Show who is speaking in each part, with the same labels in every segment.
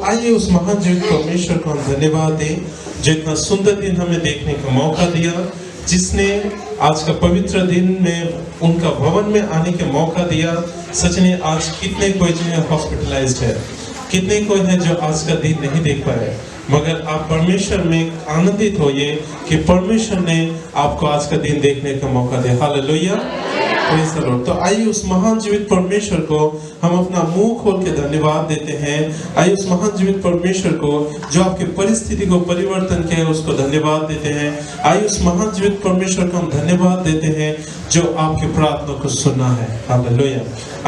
Speaker 1: आइए उस महान जीवित परमेश्वर को हम धन्यवाद दें जो इतना सुंदर दिन हमें देखने का मौका दिया, जिसने आज का पवित्र दिन में उनका भवन में आने का मौका दिया। सच में आज कितने कोई जो है हॉस्पिटलाइज्ड है, कितने कोई है जो आज का दिन नहीं देख पाए, मगर आप परमेश्वर में आनंदित होइए कि परमेश्वर ने आपको आज का दिन देखने का मौका दिया। Hallelujah, praise the Lord. तो आइए उस महान जीवित परमेश्वर को हम अपना मुंह खोल के धन्यवाद देते हैं। आइए उस महान जीवित परमेश्वर को जो आपके परिस्थिति को परिवर्तन किया है उसको धन्यवाद देते हैं। आइए उस महान जीवित परमेश्वर को हम धन्यवाद देते हैं जो आपकी प्रार्थना को सुना है। हालेलुया।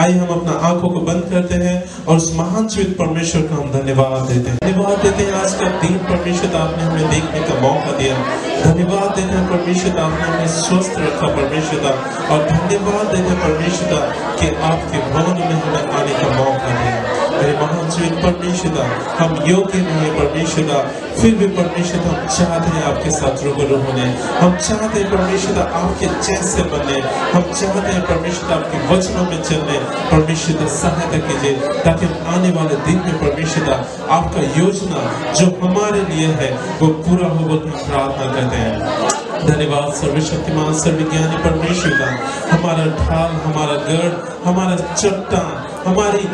Speaker 1: आइए हम अपना आंखों को बंद करते हैं और उस महान जीवित परमेश्वर को हम धन्यवाद देते हैं। धन्यवाद देते हैं आज का दिन परमेश्वर आपने हमें देखने का मौका दिया। धन्यवाद देते हैं परमेश्वर आपने हमें स्वस्थ रखा परमेश्वर, और धन्यवाद देते हैं परमेश्वर कि आपके भवन में हमें आने का मौका दिया। मेरे महान जीवित परमेश्वर, हम योग्य नहीं है परमेश्वर, फिर भी परमेश्वर हम चाहते हैं आपके साथ रूबरू होने। हम चाहते हैं परमेश्वर आपके जैसे बनने। हम चाहते हैं परमेश्वर आपके वचनों में चलने। परमेश्वर सहायता कीजिए ताकि हम आने वाले दिन में परमेश्वर आपका योजना जो हमारे लिए है वो पूरा हो, बोल हम प्रार्थना करते हैं। धन्यवाद सर्वशक्तिमान सर्वज्ञानी परमेश्वर का, हमारा ढाल, हमारा गढ़, हमारा चट्टान, हमारी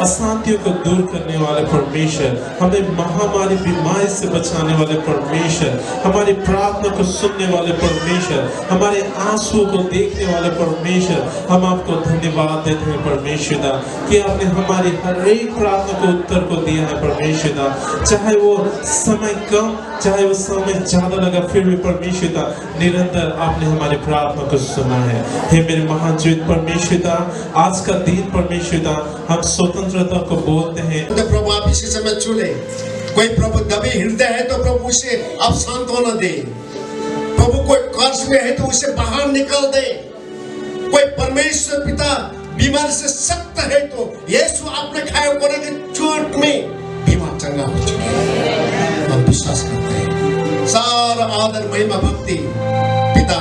Speaker 1: अशांतियों को दूर करने वाले परमेश्वर, हमें महामारी बीमारी से बचाने वाले परमेश्वर, हमारी प्रार्थना को सुनने वाले परमेश्वर, हमारे आंसुओं को देखने वाले परमेश्वर, हम आपको धन्यवाद देते हैं परमेश्वर कि आपने हमारी हर एक प्रार्थना को उत्तर को दिया है परमेश्वर। चाहे वो समय कम, चाहे वो समय ज्यादा लगा, फिर भी परमेश्वर निरंतर आपने हमारी प्रार्थना को सुना है। हे मेरे महान जीवित परमेश्वर, आज का दिन परमेश्वर हम स्वतंत्रता को बोलते हैं।
Speaker 2: तो प्रभु आप इसी समय चुने, कोई प्रभु दबे हृदय है तो प्रभु उसे आप सांत्वना दे। प्रभु कोई कर्ज में है तो उसे बाहर निकल दे। कोई परमेश्वर पिता बीमारी से सख्त है तो यीशु आपने खाए कोने के चोट में बीमार चंगा हो चुके। हम विश्वास करते हैं। सारा आदर महिमा भक्ति पिता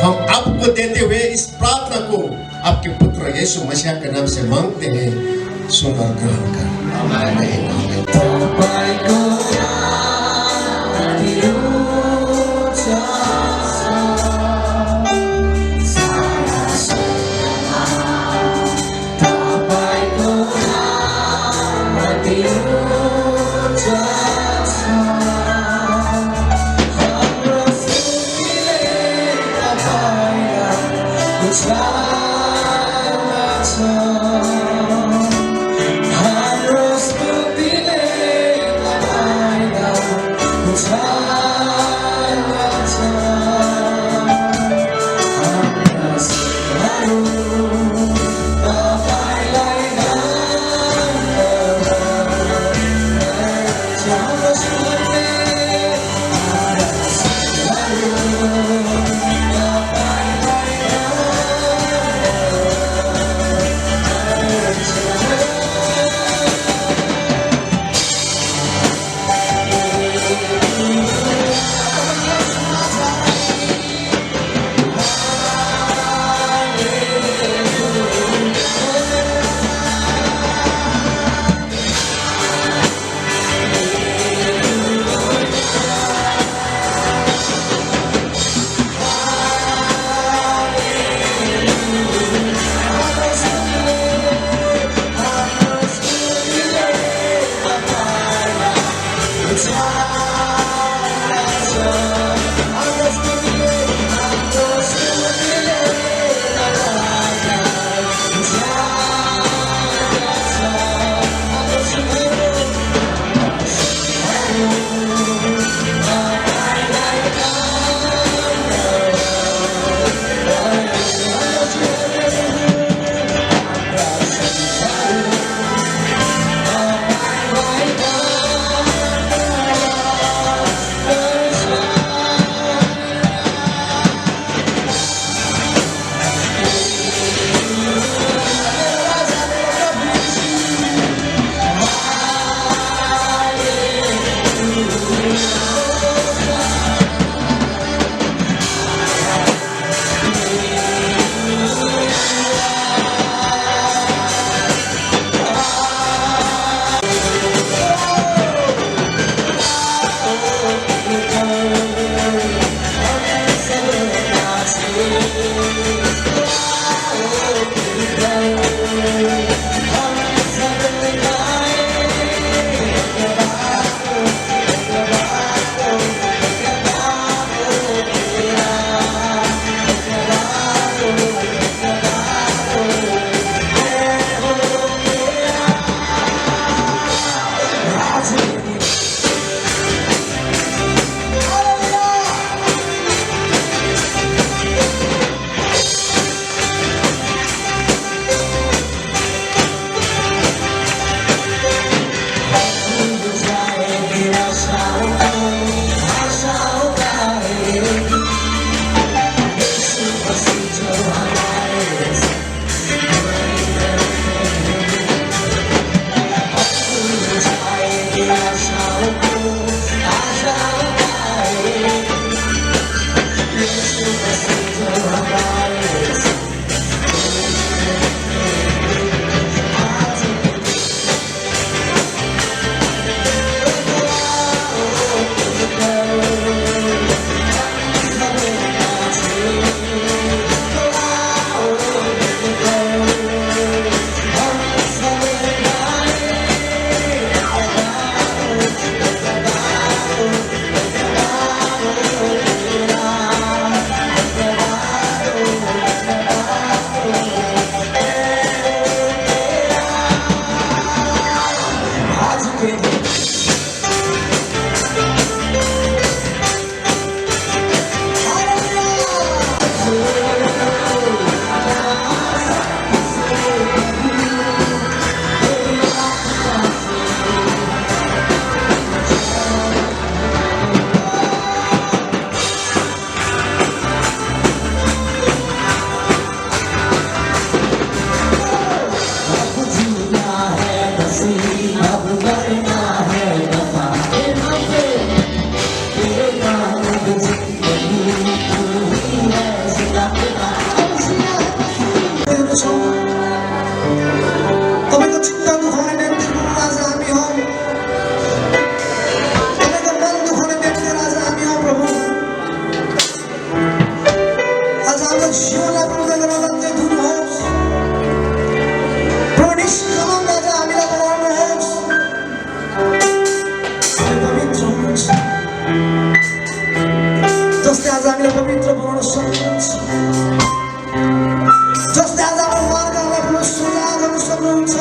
Speaker 2: हम आपको देते हुए इस प्रार्थना को आपके पुत्र यीशु मसीह के नाम से मांगते हैं। सुनकर ग्रहण कर। आमीन।
Speaker 3: अब मरना है वफा के नाते, तेरे नाम जिंदगी पूरी है जिंदा
Speaker 4: तपाईँको चित्त दुखाउने व्यक्तिको आज हामी हौ, तपाईँको मन दुखाउने व्यक्ति आज हामी हौ प्रभु। आज हाम्रो जीवनलाई पवित्र गराउँदै धुनुहोस् प्रभु, निष्कलङ्क आज हामीलाई बनाउनुहोस्। हामी पवित्र हुनुहुन्छ जसले आज हामीलाई पवित्र बनाउन सक्नुहुन्छ, जसले आज हाम्रो मार्गलाई पुनः सुधार गर्न सक्नुहुन्छ।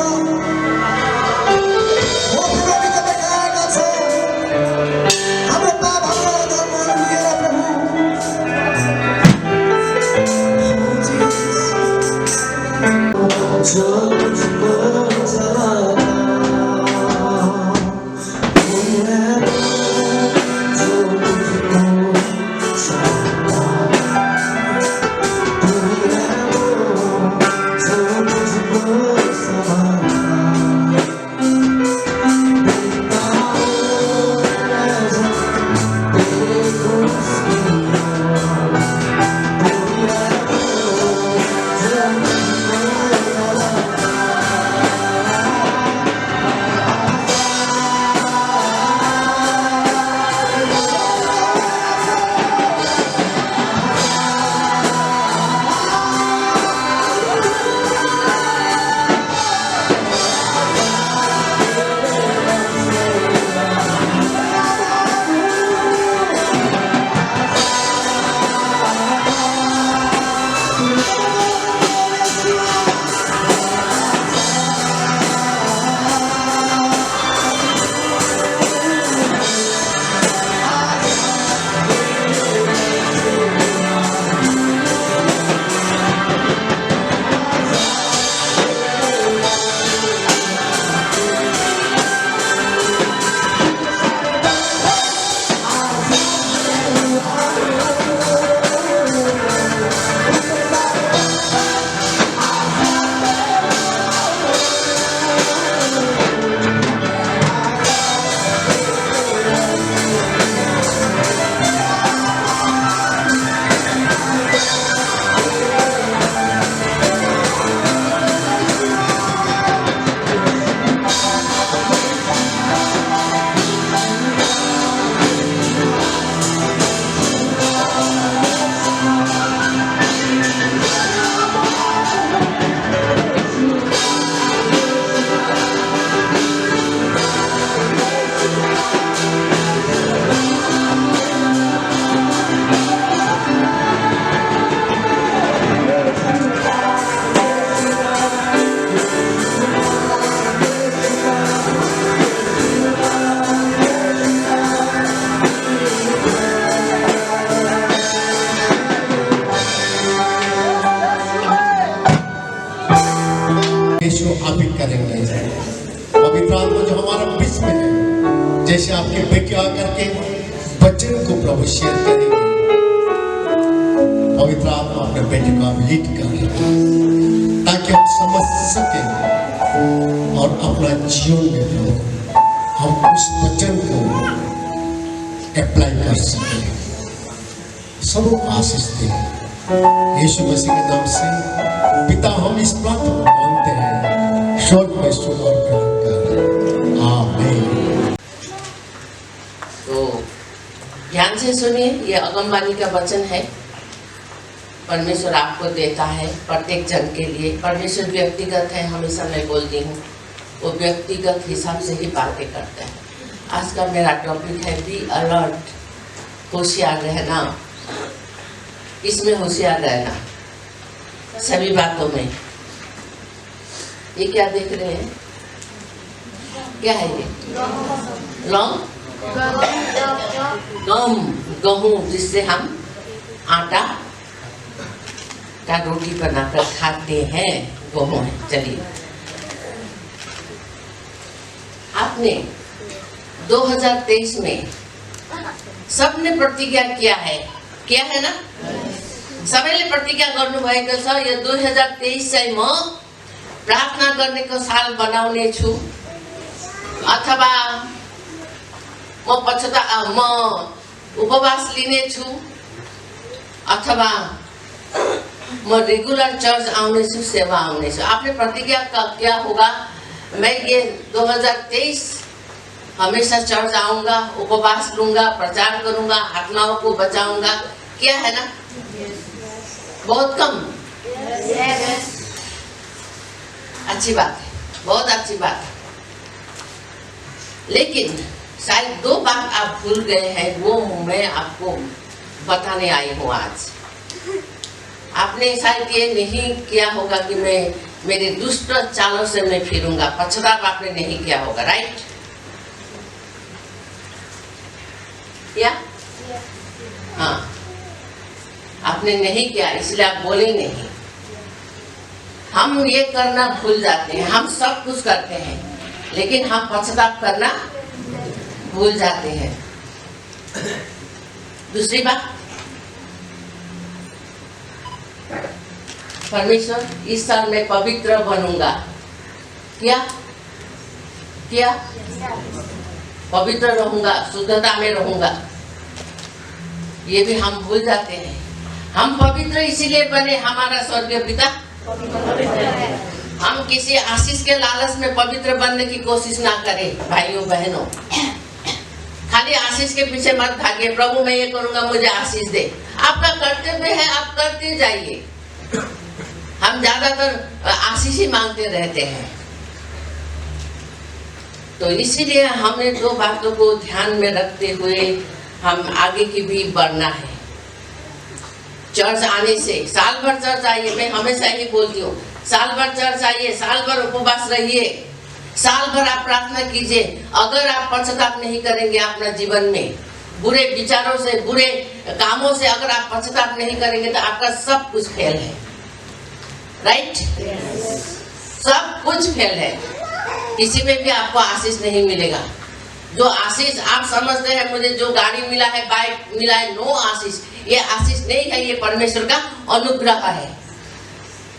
Speaker 4: हो प्रभु, तपाईँ आएका छ हाम्रो पाप हाम्रो धर्महरू लिएर प्रभु।
Speaker 3: जो तुझको चलाता वो है जो तुझको चलाता, तू है वो जो तुझको संभालता। बिना नजर तेरे दोस्त की ओर, तू है वो जो तुझको
Speaker 2: यीशु आप ही करेंगे। पवित्र आत्मा जो हमारा बीच में है, जैसे आपके बेटे आकर के वचन को प्रभु शेयर करेंगे, पवित्र आत्मा अपने बेटे को आप लीड करें ताकि हम समझ सकें और अपना जीवन में प्रभु हम उस वचन को अप्लाई कर सकें। सबको आशीष दें यीशु मसीह के नाम से। पिता, हम इस प्रार्थना को मांगते हैं, स्वर्ग में सुन और ग्रहण कर। आमीन।
Speaker 5: तो ध्यान से सुनिए, ये अगमवाणी का वचन है। परमेश्वर आपको देता है प्रत्येक जन के लिए। परमेश्वर व्यक्तिगत है, हमेशा मैं बोलती हूँ, वो व्यक्तिगत हिसाब से ही बातें करता है। आज का मेरा टॉपिक है बी अलर्ट, होशियार रहना। इसमें होशियार रहना सभी बातों में। ये क्या देख रहे हैं? क्या है ये? लौंग, गम, गेहूं, जिससे हम आटा का रोटी बनाकर खाते हैं, गेहूं है। चलिए, आपने 2023 में सबने प्रतिज्ञा किया है ना? सबैले प्रतिज्ञा गर्नुभएको छ, यो 2023 चाहिँ म प्रार्थना गर्नेको साल बनाउने छु। अथवा म उपवास लिनेछु अथवा म रेगुलर चर्च आउनेछु, सेवा आउनेछु। आपने प्रतिज्ञा का क्या होगा? मैं ये 2023 हमेशा चर्च आऊंगा, उपवास लूंगा, प्रचार करूंगा, आत्माओं को बचाऊंगा। क्या है ना? बहुत कम। अच्छी बात है, बहुत अच्छी बात है। लेकिन शायद 2 बात आप भूल गए हैं, वो मैं आपको बताने आई हूँ आज। आपने शायद ये नहीं किया होगा कि मैं मेरे दुष्ट चालों से मैं फिरूंगा, पश्चाताप आपने नहीं किया होगा, राइट? क्या? हाँ, आपने नहीं किया, इसलिए आप बोले नहीं। हम ये करना भूल जाते हैं, हम सब कुछ करते हैं, लेकिन हम पश्चाताप करना भूल जाते हैं। दूसरी बात, परमेश्वर इस साल मैं पवित्र बनूंगा। क्या? क्या? पवित्र रहूंगा, शुद्धता में रहूंगा। ये भी हम भूल जाते हैं। हम पवित्र इसीलिए बने, हमारा स्वर्गीय पिता हम किसी आशीष के लालच में पवित्र बनने की कोशिश ना करें। भाइयों बहनों, खाली आशीष के पीछे मत भागिए। प्रभु मैं ये करूंगा, मुझे आशीष दे। आपका कर्तव्य है, आप करते जाइए। हम ज्यादातर आशीष ही मांगते रहते हैं। तो इसीलिए हमें 2 बातों को ध्यान में रखते हुए हम आगे की भी बढ़ना है। चर्च आने से, साल भर चर्च आइए, मैं हमेशा ही बोलती हूँ, साल भर चर्च आइए, साल भर उपवास रहिए, साल भर आप प्रार्थना कीजिए। अगर आप पश्चाताप नहीं करेंगे अपना जीवन में, बुरे विचारों से, बुरे कामों से अगर आप पश्चाताप नहीं करेंगे तो आपका सब कुछ फेल है, राइट? सब कुछ फेल है, किसी में भी आपको आशीष नहीं मिलेगा। जो आशीष आप समझते हैं, मुझे जो गाड़ी मिला है, बाइक मिला है, नो आशीष, ये आशीष नहीं है, ये परमेश्वर का अनुग्रह है।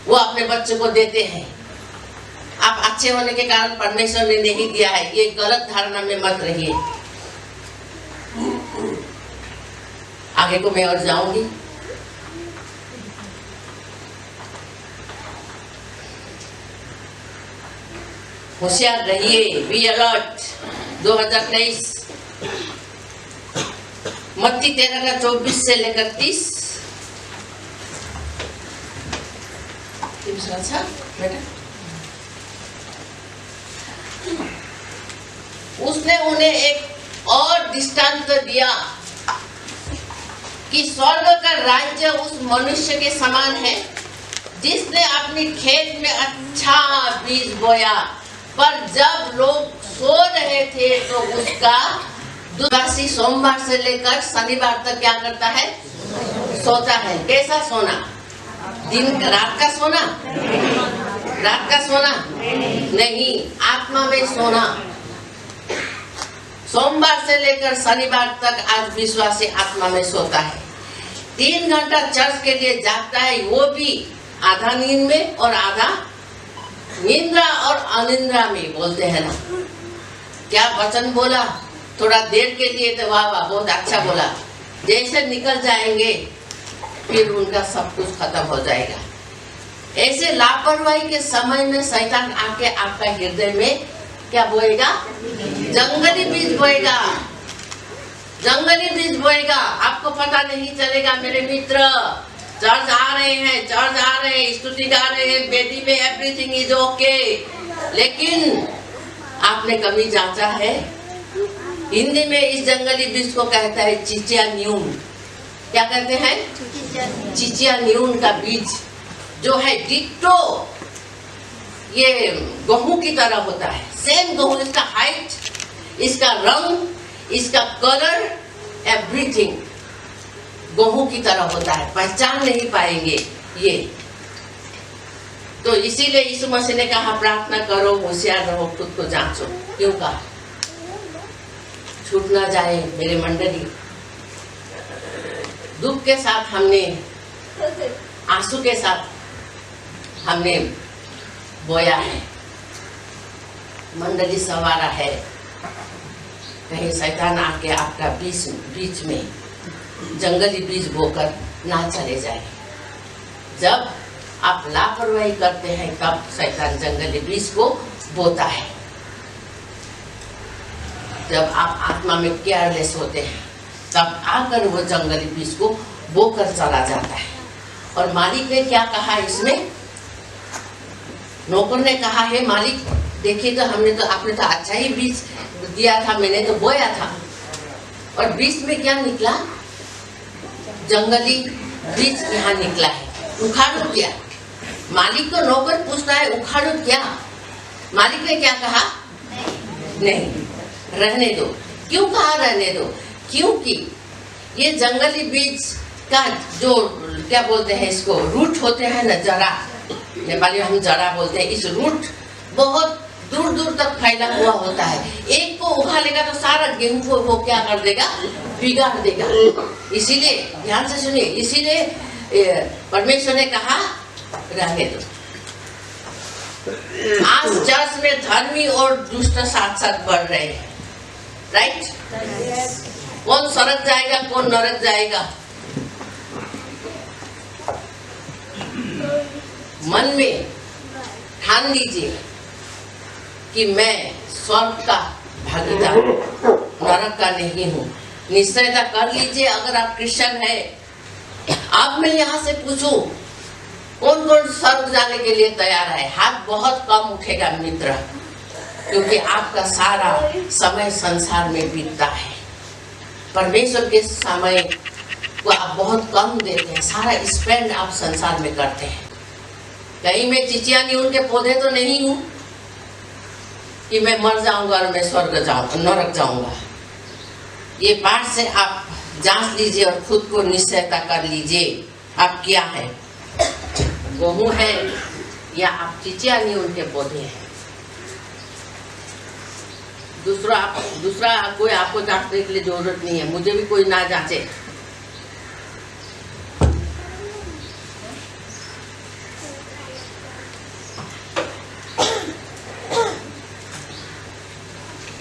Speaker 5: वो अपने बच्चों को देते हैं। आप अच्छे होने के कारण परमेश्वर ने नहीं दिया है, ये गलत धारणा में मत रहिए। आगे को मैं और जाऊंगी। होशियार रहिए, बी अलर्ट। 2023 मत्ती 13 का 24 से लेकर 30। अच्छा बेटा, उसने उन्हें एक और दृष्टांत दिया कि स्वर्ग का राज्य उस मनुष्य के समान है जिसने अपनी खेत में अच्छा बीज बोया, पर जब लोग सो रहे थे तो उसका दुरासी सोमवार से लेकर शनिवार तक क्या करता है? सोता है। कैसा सोना? दिन रात का सोना? रात का सोना नहीं, आत्मा में सोना। सोमवार से लेकर शनिवार तक आज विश्वासी आत्मा में सोता है। 3 घंटा चर्च के लिए जागता है, वो भी आधा नींद में और आधा निंद्रा और अनिंद्रा में, बोलते हैं ना। क्या वचन बोला, थोड़ा देर के लिए तो वाह वाह बहुत अच्छा बोला, जैसे निकल जाएंगे फिर उनका सब कुछ खत्म हो जाएगा। ऐसे लापरवाही के समय में शैतान आके आपका हृदय में क्या बोएगा? जंगली बीज बोएगा, जंगली बीज बोएगा। आपको पता नहीं चलेगा। मेरे मित्र चर्च आ रहे हैं, चर्च आ रहे हैं, स्तुति गा रहे हैं, वेदी में एवरीथिंग इज ओके, लेकिन आपने कभी जांचा है? हिंदी में इस जंगली बीज को कहता है चिचिया न्यून। क्या कहते हैं? चिचिया न्यून का बीज जो है डिट्टो ये गेहूं की तरह होता है, सेम गेहूं, इसका हाइट, इसका रंग, इसका कलर, एवरीथिंग गेहूं की तरह होता है, पहचान नहीं पाएंगे ये। तो इसीलिए यीशु मसीह ने कहा प्रार्थना करो, होशियार रहो, खुद को जांचो। क्यों कहा? छूट ना जाए मेरे मंडली। दुख के साथ हमने, आंसू के साथ हमने बोया है, मंडली संवारा है। कहीं शैतान आके आपका बीच में जंगली बीज बोकर ना चले जाए। जब आप लापरवाही करते हैं तब शैतान जंगली बीज को बोता है। जब आप आत्मा में केयरलेस होते हैं तब आकर वो जंगली बीज को बोकर चला जाता है। और मालिक ने क्या कहा इसमें? नौकर ने कहा है मालिक देखिए तो आपने तो अच्छा ही बीज दिया था, मैंने तो बोया था और बीज में क्या निकला? जंगली बीज यहाँ निकला है, उखाड़ो क्या? मालिक को नौकर पूछता है उखाड़ो क्या? मालिक ने क्या कहा? नहीं, रहने दो। क्यों कहा रहने दो? क्योंकि ये जंगली बीज का जो क्या बोलते हैं इसको, रूट होते हैं ना, जड़ा, नेपाली में हम जड़ा बोलते हैं, इस रूट बहुत दूर दूर तक फैला हुआ होता है। एक को उखाड़ेगा तो सारा गेहूं को वो क्या कर देगा? बिगाड़ देगा। इसीलिए ध्यान से सुनिए, इसीलिए परमेश्वर ने कहा रहने दो। आज चर्च में धर्मी और दुष्ट साथ साथ बढ़ रहे हैं, राइट? कौन स्वर्ग जाएगा, कौन नरक जाएगा? मन में ठान लीजिए कि मैं स्वर्ग का भागीदार, नरक का नहीं हूँ। निश्चयता कर लीजिए अगर आप क्रिश्चियन है। अब मैं यहाँ से पूछूं कौन कौन स्वर्ग जाने के लिए तैयार है? हाथ बहुत कम उठेगा मित्र, क्योंकि आपका सारा समय संसार में बीतता है। परमेश्वर के समय को आप बहुत कम देते हैं, सारा स्पेंड आप संसार में करते हैं। कहीं मैं चिचिया नीम के पौधे तो नहीं हूँ कि मैं मर जाऊंगा और मैं स्वर्ग जाऊंगा, नरक जाऊंगा। ये पाठ से आप जांच लीजिए और खुद को निश्चयता कर लीजिए आप क्या है, गेहूं है या आप चिचिया नीम के पौधे हैं। दूसरा कोई आपको जांचने के लिए जरूरत नहीं है, मुझे भी कोई ना जांचे।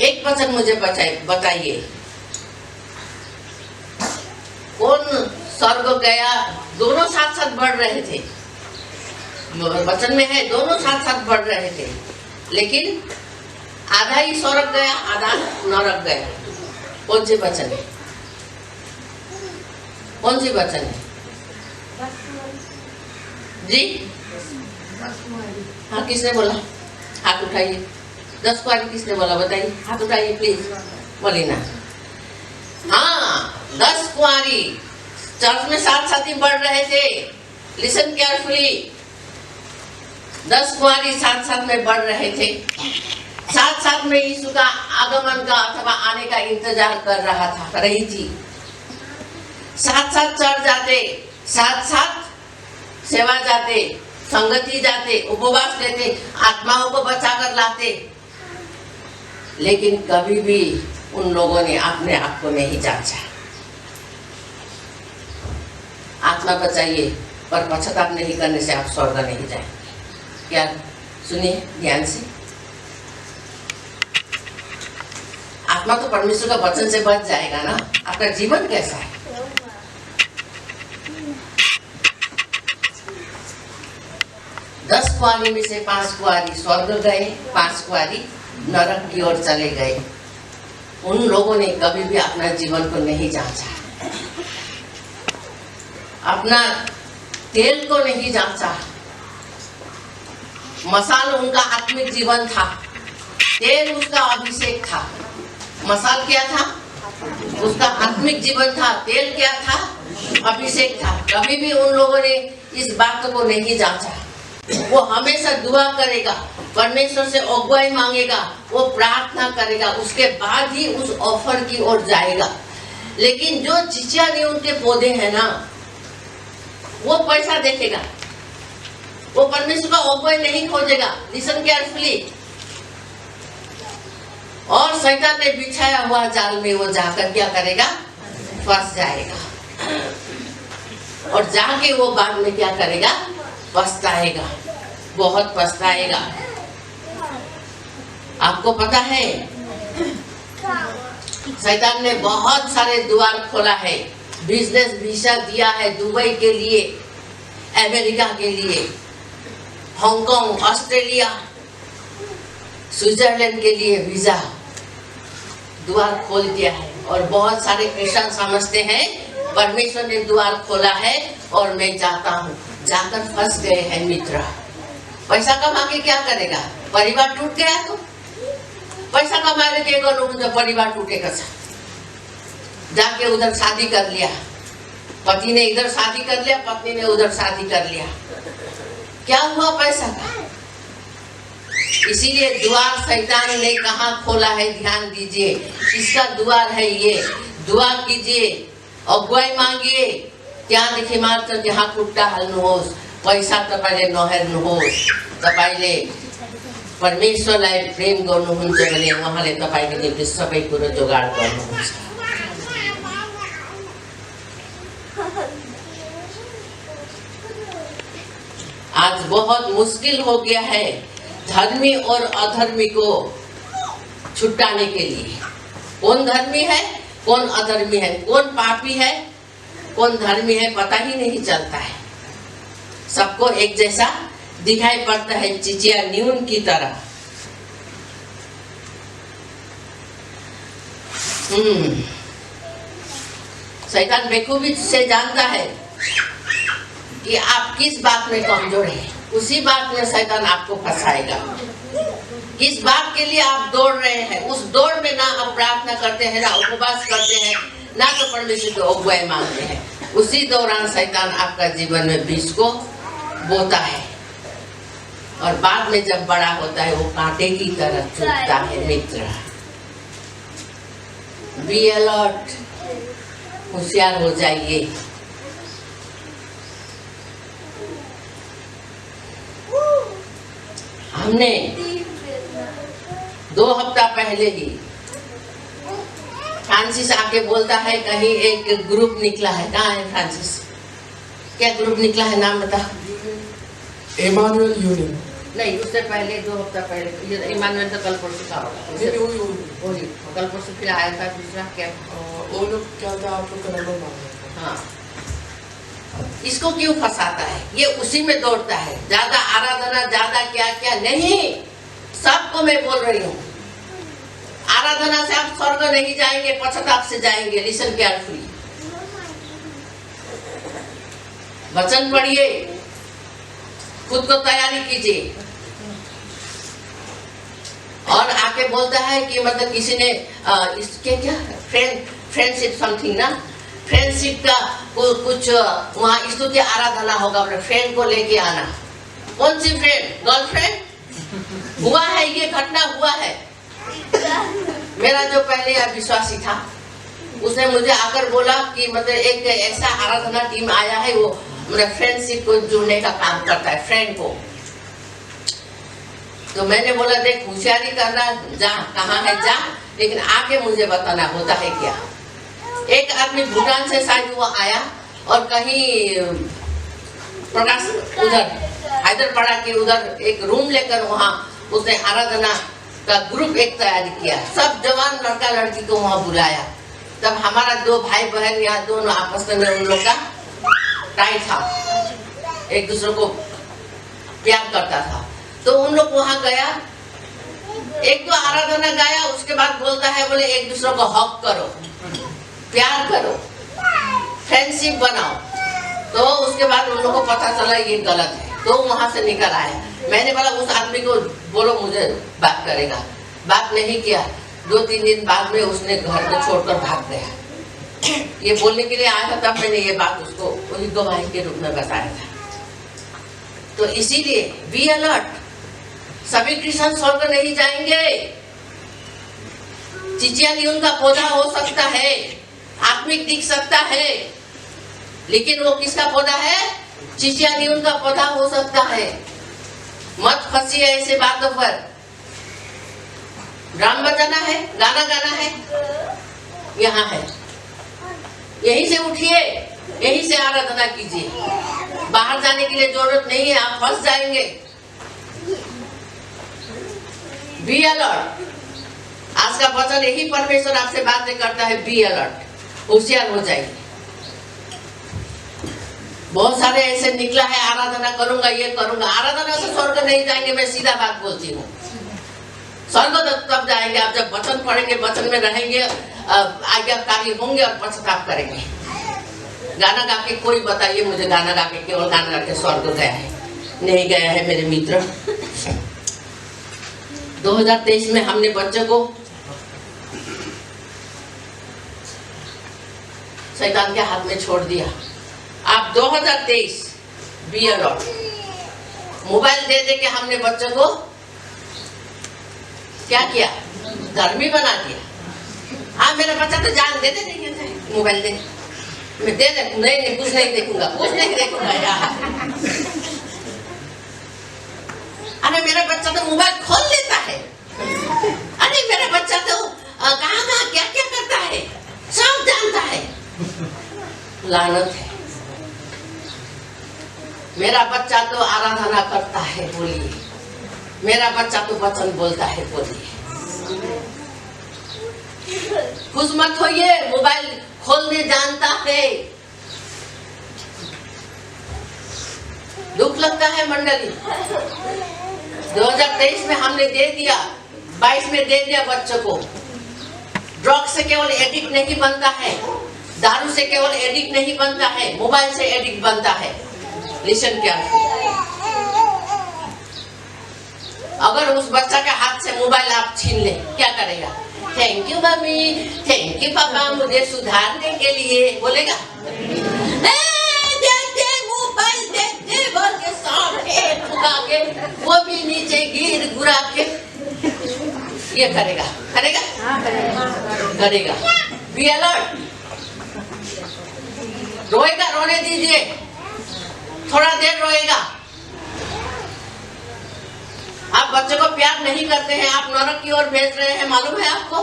Speaker 5: एक वचन मुझे बताइए, कौन स्वर्ग गया? दोनों साथ साथ बढ़ रहे थे, वचन में है दोनों साथ साथ बढ़ रहे थे, लेकिन आधा ही स्वर्ग गया, आधा नरक गया। कौन सी वचन है? कौन सी वचन है जी? हाँ, किसने बोला? हाथ उठाइए। 10 कुआरी किसने बोला? बताइए, हाथ उठाइए प्लीज। बोली ना? हाँ, 10 कुआरी चर्च में साथ साथ ही बढ़ रहे थे। लिसन केयरफुली, 10 कुआरी साथ साथ में बढ़ रहे थे, साथ साथ में यीशु का आगमन का अथवा आने का इंतजार कर रही थी। साथ साथ चर्च जाते, साथ साथ सेवा जाते, संगति जाते, उपवास लेते, आत्माओं को बचा कर लाते, लेकिन कभी भी उन लोगों ने अपने आप को नहीं जांचा। आत्मा बचाइए, पर पश्चाताप नहीं करने से आप स्वर्ग नहीं जाएंगे। क्या? सुनिए ध्यान से। आत्मा तो परमेश्वर का वचन से बच जाएगा ना। आपका जीवन कैसा है? दस कुआरी में से 5 कुआरी स्वर्ग गए, 5 कुआरी नरक की ओर चले गए। उन लोगों ने कभी भी अपना जीवन को नहीं जांचा, अपना तेल को नहीं जांचा। मसाल उनका आत्मिक जीवन था, तेल उसका अभिषेक था। मसाल क्या था? उसका आत्मिक जीवन था। तेल क्या था? अभिषेक था। कभी भी उन लोगों ने इस बात को नहीं जांचा। वो हमेशा दुआ करेगा, परमेश्वर से अगुवाई मांगेगा, वो प्रार्थना करेगा, उसके बाद ही उस ऑफर की ओर जाएगा। लेकिन जो चिचिया नीम के पौधे हैं ना, वो पैसा देखेगा, वो परमेश्वर का अगुवाई नहीं खोजेगा। Listen carefully. और शैतान ने बिछाया हुआ जाल में वो जाकर क्या करेगा? फंस जाएगा। और जाके वो बाद में क्या करेगा? पछताएगा, बहुत पछताएगा। आपको पता है शैतान ने बहुत सारे द्वार खोला है, बिजनेस वीजा दिया है दुबई के लिए, अमेरिका के लिए, हांगकांग, ऑस्ट्रेलिया, स्विट्जरलैंड के लिए वीजा द्वार खोल दिया है। और बहुत सारे क्रिश्चियन समझते हैं परमेश्वर ने द्वार खोला है और मैं जाता हूँ, जाकर फंस गए हैं मित्र। पैसा कमा के क्या करेगा? परिवार टूट गया तो पैसा कमाने के तो परिवार टूटेगा। जाके उधर शादी कर लिया, पति ने इधर शादी कर लिया, पत्नी ने उधर शादी कर लिया, क्या हुआ पैसा का? इसीलिए द्वार शैतान ने कहाँ खोला है, ध्यान दीजिए। किसका द्वार है ये? दुआ कीजिए, अगुवाई मांगिए, ત્યાં देखि मात्र जहाँ खुट्टा हाल्नुहोस्, पैसा तपाईले नहेर्नुहोस्। तपाईले परमेश्वरलाई प्रेम गर्नुहुन्छ भने उहाँले तपाईको निम्ति सबै कुरो जोगाड गर्नुहुन्छ। आज बहुत मुश्किल हो गया है धर्मी और अधर्मी को छुटाने के लिए। कौन धर्मी है, कौन अधर्मी है, कौन पापी है, कौन धर्मी है, पता ही नहीं चलता है। सबको एक जैसा दिखाई पड़ता है, चिचिया न्यून की तरह। शैतान बेखूबी से जानता है कि आप किस बात में कमजोर हैं, उसी बात में शैतान आपको फंसाएगा। किस बात के लिए आप दौड़ रहे हैं, उस दौड़ में ना आप प्रार्थना करते हैं, ना उपवास करते हैं, ना तो परमेश्वर को अगुवाई मांगते हैं, उसी दौरान शैतान आपका जीवन में बीज को बोता है। और बाद में जब बड़ा होता है वो कांटे की तरह चुभता है। मित्र, बी अलर्ट, होशियार हो जाइए। हमने 2 हफ्ता पहले ही फ्रांसिस आके बोलता है कहीं एक ग्रुप निकला है। कहाँ है फ्रांसिस? क्या ग्रुप निकला है, नाम बता।
Speaker 6: Emmanuel union.
Speaker 5: नहीं, उससे पहले 2 हफ्ता पहले इमानुएल तो कल परसों का होगा। वही कल परसों फिर आया था दूसरा। क्या
Speaker 6: वो लोग क्या था, आप लोग का नंबर मांग रहे थे।
Speaker 5: हाँ, इसको क्यों फंसाता है? ये उसी में दौड़ता है। ज्यादा आराधना, ज्यादा क्या क्या नहीं, सबको मैं बोल रही हूँ। आराधना से आप स्वर्ग नहीं जाएंगे, पश्चाताप से जाएंगे। लिसन केयरफुली, वचन पढ़िए, खुद को तैयारी कीजिए। और आके बोलता है कि मतलब किसी ने इसके क्या फ्रेंडशिप समथिंग ना, फ्रेंडशिप का कुछ वहाँ स्तुति आराधना होगा, अपने फ्रेंड को लेके आना। कौन सी फ्रेंड? गर्लफ्रेंड? हुआ है, ये घटना हुआ है। मेरा जो पहले विश्वासी था उसने मुझे आकर बोला कि मतलब एक ऐसा आराधना टीम आया है, वो मतलब फ्रेंडशिप को जुड़ने का काम करता है, फ्रेंड को। तो मैंने बोला देख, होशियारी करना, जा कहाँ है जा, लेकिन आके मुझे बताना होता है क्या। एक आदमी भूटान से शायद वो आया और कहीं प्रकाश उधर हैदरपाड़ा के उधर एक रूम लेकर वहाँ उसने आराधना का ग्रुप एक तैयारी किया। सब जवान लड़का लड़की को वहाँ बुलाया। तब हमारा 2 भाई बहन यहाँ दोनों आपस में उन लोग का टाई था, एक दूसरे को प्यार करता था। तो उन लोग वहाँ गया, 1-2 आराधना गाया, उसके बाद बोलता है बोले एक दूसरे को हक करो, प्यार करो, फ्रेंडशिप बनाओ। तो उसके बाद उन लोगों को पता चला ये गलत है, तो वहां से निकल आया। मैंने बोला उस आदमी को बोलो मुझे बात करेगा, बात नहीं किया। 2-3 दिन बाद में उसने घर को छोड़कर भाग गया। ये बोलने के लिए आया था, तब मैंने ये बात उसको वही गवाही के रूप में बताया था। तो इसीलिए बी अलर्ट। सभी क्रिश्चियन स्वर्ग नहीं जाएंगे। चिचिया लीन का पौधा हो सकता है, आत्मिक दिख सकता है, लेकिन वो किसका पौधा है? चिचिया लीन का पौधा हो सकता है। मत फंसिए ऐसे बातों पर। ड्राम बजाना है, गाना गाना है, यहाँ है, यहीं से उठिए, यहीं से आराधना कीजिए। बाहर जाने के लिए जरूरत नहीं है, आप फंस जाएंगे। Be alert. आज का वचन यही परमेश्वर आपसे बातें करता है, बी अलर्ट, होशियार हो जाइए। बहुत सारे ऐसे निकला है, आराधना करूंगा, ये करूंगा। आराधना से स्वर्ग नहीं जाएंगे, मैं सीधा बात बोलती हूँ। स्वर्ग तब जाएंगे आप जब वचन पढ़ेंगे, वचन में रहेंगे, आज्ञाकारी होंगे और पश्चाताप करेंगे। गाना गा के कोई बताइए मुझे, गाना गा के, केवल गाना गा के स्वर्ग गया है? नहीं गया है मेरे मित्र। 2023 में हमने बच्चों को शैतान के हाथ में छोड़ दिया। आप 2023 बी अलर्ट। मोबाइल दे दे के हमने बच्चों को क्या किया? धर्मी बना दिया। हाँ, मेरा बच्चा तो जान दे दे, मोबाइल दे, मैं दे दे, नहीं कुछ नहीं देखूंगा, कुछ नहीं देखूंगा यार। अरे मेरा बच्चा तो मोबाइल खोल लेता है। अरे मेरा बच्चा तो कहाँ क्या क्या करता है, सब जानता है। लानत है। मेरा बच्चा तो आराधना करता है, बोलिए। मेरा बच्चा तो वचन बोलता है, बोलिए। खुश मत होइए, मोबाइल खोलने जानता है। दुख लगता है मंडली। 2023 में हमने दे दिया, 22 में दे दिया बच्चों को। ड्रग्स से केवल एडिक्ट नहीं बनता है, दारू से केवल एडिक्ट नहीं बनता है, मोबाइल से एडिक्ट बनता है। लिसन क्या? अगर उस बच्चा के हाथ से मोबाइल आप छीन ले, क्या करेगा? Thank you mummy, thank you पापा, मुझे सुधारने के लिए, बोलेगा? मोबाइल दे बोल के सामने ठुका के, वो भी नीचे गिर गुरा के, ये करेगा? करेगा? करेगा। Be alert. रोएगा, रोने दीजिए, थोड़ा देर रोएगा। आप बच्चों को प्यार नहीं करते हैं, आप नरक की ओर भेज रहे हैं, मालूम है आपको?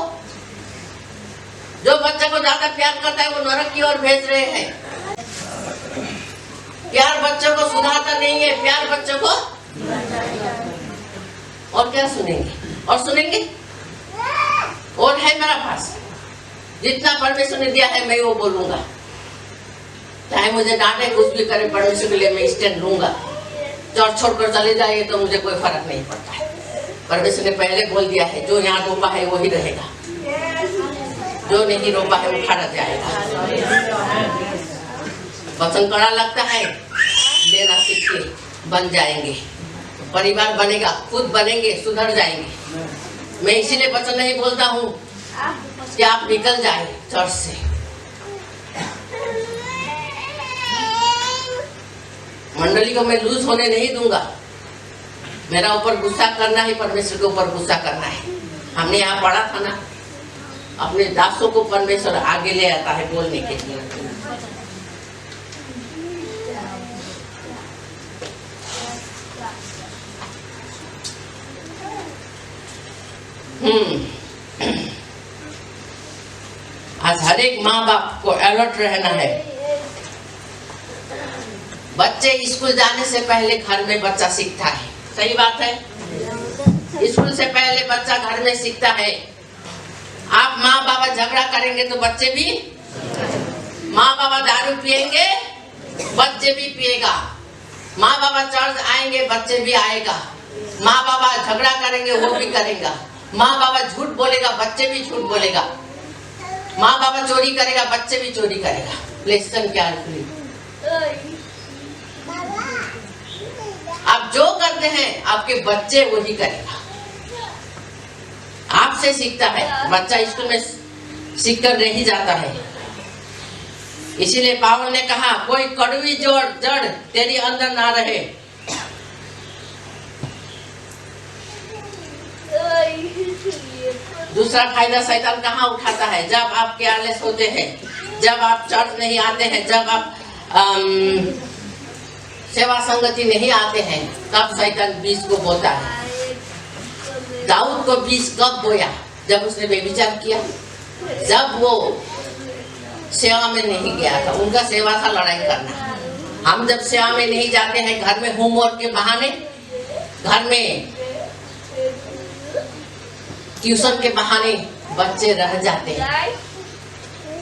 Speaker 5: जो बच्चे को ज्यादा प्यार करता है वो नरक की ओर भेज रहे हैं। प्यार बच्चों को सुधारता नहीं है, प्यार बच्चों को और क्या सुनेंगे? और सुनेंगे? और है मेरा पास, जितना परमेश्वर ने दिया है मैं वो बोलूंगा। चाहे मुझे डांटे, कुछ भी करे, परमेश्वर के लिए मैं स्टैंड लूंगा। चर्च छोड़कर चले जाइए तो मुझे कोई फर्क नहीं पड़ता है। परमेश्वर ने पहले बोल दिया है, जो यहाँ रोपा है वही रहेगा, जो नहीं रोपा है उखाड़ा जाएगा। वचन कड़ा लगता है, लेना सीखिए, बन जाएंगे, परिवार बनेगा, खुद बनेंगे, सुधर जाएंगे। मैं इसीलिए वचन नहीं बोलता हूँ कि आप निकल जाए चर्च से। मंडली को मैं लूज होने नहीं दूंगा। मेरा ऊपर गुस्सा करना है, परमेश्वर के ऊपर गुस्सा करना है। हमने यहाँ पढ़ा था ना, अपने दासों को परमेश्वर आगे ले आता है बोलने के लिए। आज हर एक माँ बाप को अलर्ट रहना है। बच्चे स्कूल जाने से पहले घर में बच्चा सीखता है, सही बात है? स्कूल से पहले बच्चा घर में सीखता है। आप माँ बाबा झगड़ा करेंगे तो बच्चे भी, माँ बाबा दारू पिएंगे बच्चे भी पिएगा, माँ बाबा चर्च आएंगे बच्चे भी आएगा, माँ बाबा झगड़ा करेंगे वो भी करेगा, माँ बाबा झूठ बोलेगा बच्चे भी झूठ बोलेगा, माँ बाबा चोरी करेगा बच्चे भी चोरी करेगा। लेसन क्या है? आप जो करते हैं आपके बच्चे वही करेगा। आपसे सीखता है बच्चा, स्कूल में सीखकर नहीं जाता है। इसीलिए पावल ने कहा, कोई कड़वी जड़ तेरी अंदर ना रहे। दूसरा फायदा शैतान कहाँ उठाता है? जब आप केयरलेस होते हैं, जब आप चर्च नहीं आते हैं, जब आप सेवा संगति नहीं आते हैं, तब शैतान बीज को बोता है। दाऊद को बीज कब बोया? जब उसने व्यभिचार किया, जब वो सेवा में नहीं गया था। उनका सेवा था लड़ाई करना। हम जब सेवा में नहीं जाते हैं, घर में होमवर्क के बहाने, घर में ट्यूशन के बहाने बच्चे रह जाते हैं।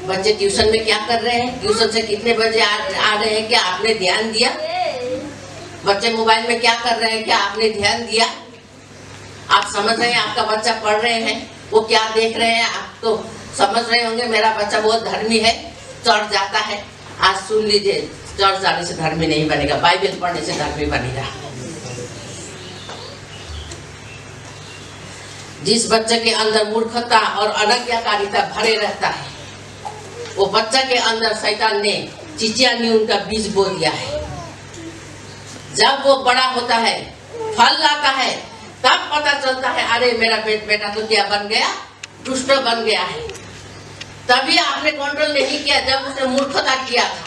Speaker 5: बच्चे ट्यूशन में क्या कर रहे हैं, ट्यूशन से कितने बजे आ रहे हैं, क्या आपने ध्यान दिया? बच्चे मोबाइल में क्या कर रहे हैं, क्या आपने ध्यान दिया? आप समझ रहे हैं आपका बच्चा पढ़ रहे हैं, वो क्या देख रहे हैं? आप तो समझ रहे होंगे मेरा बच्चा बहुत धर्मी है, चर्च जाता है। आज सुन लीजिए, चर्च जाने से धर्मी नहीं बनेगा, बाइबल पढ़ने से धर्मी बनेगा। जिस बच्चे के अंदर मूर्खता और अनज्ञाकारिता भरे रहता है, वो बच्चा के अंदर शैतान ने चिचियान्यून का बीज बो दिया है। जब वो बड़ा होता है, फल लाता है, तब पता चलता है अरे मेरा बेटा तो क्या बन गया, दुष्ट बन गया है। तभी आपने कंट्रोल नहीं किया जब उसने मूर्खता किया था,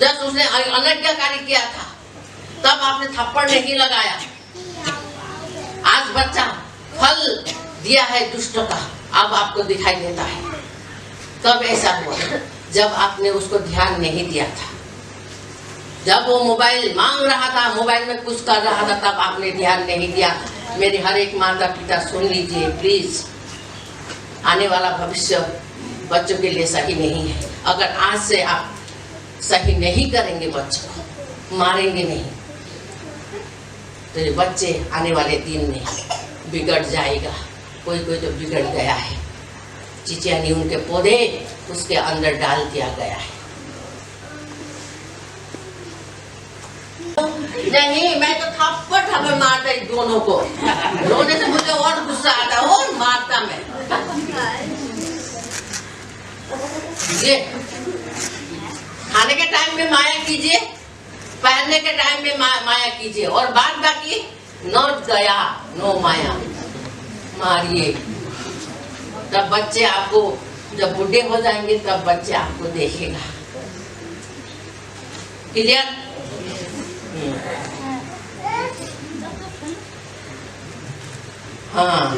Speaker 5: जब उसने अनज्ञाकारी किया था, तब आपने थप्पड़ नहीं लगाया। आज बच्चा फल दिया है दुष्ट का, अब आपको दिखाई देता है। कब ऐसा हुआ? जब आपने उसको ध्यान नहीं दिया था। जब वो मोबाइल मांग रहा था, मोबाइल में कुछ कर रहा था, तब आपने ध्यान नहीं दिया। मेरे हर एक माता पिता सुन लीजिए प्लीज, आने वाला भविष्य बच्चों के लिए सही नहीं है। अगर आज से आप सही नहीं करेंगे, बच्चों को मारेंगे नहीं, तो ये बच्चे आने वाले दिन में बिगड़ जाएगा। कोई कोई तो बिगड़ गया है, चिचियान्यून के पौधे उसके अंदर डाल दिया गया है। नहीं, मैं तो थप्पड़ मारता इन दोनों को, रोने से मुझे और गुस्सा आता है और मारता मैं। ये खाने के टाइम में माया कीजिए, पहनने के टाइम में माया कीजिए, और बाद बाकी नो दया नो माया मारिए। तब बच्चे आपको, जब बुढ़े हो जाएंगे तब बच्चे आपको देखेगा। क्लियर? हाँ,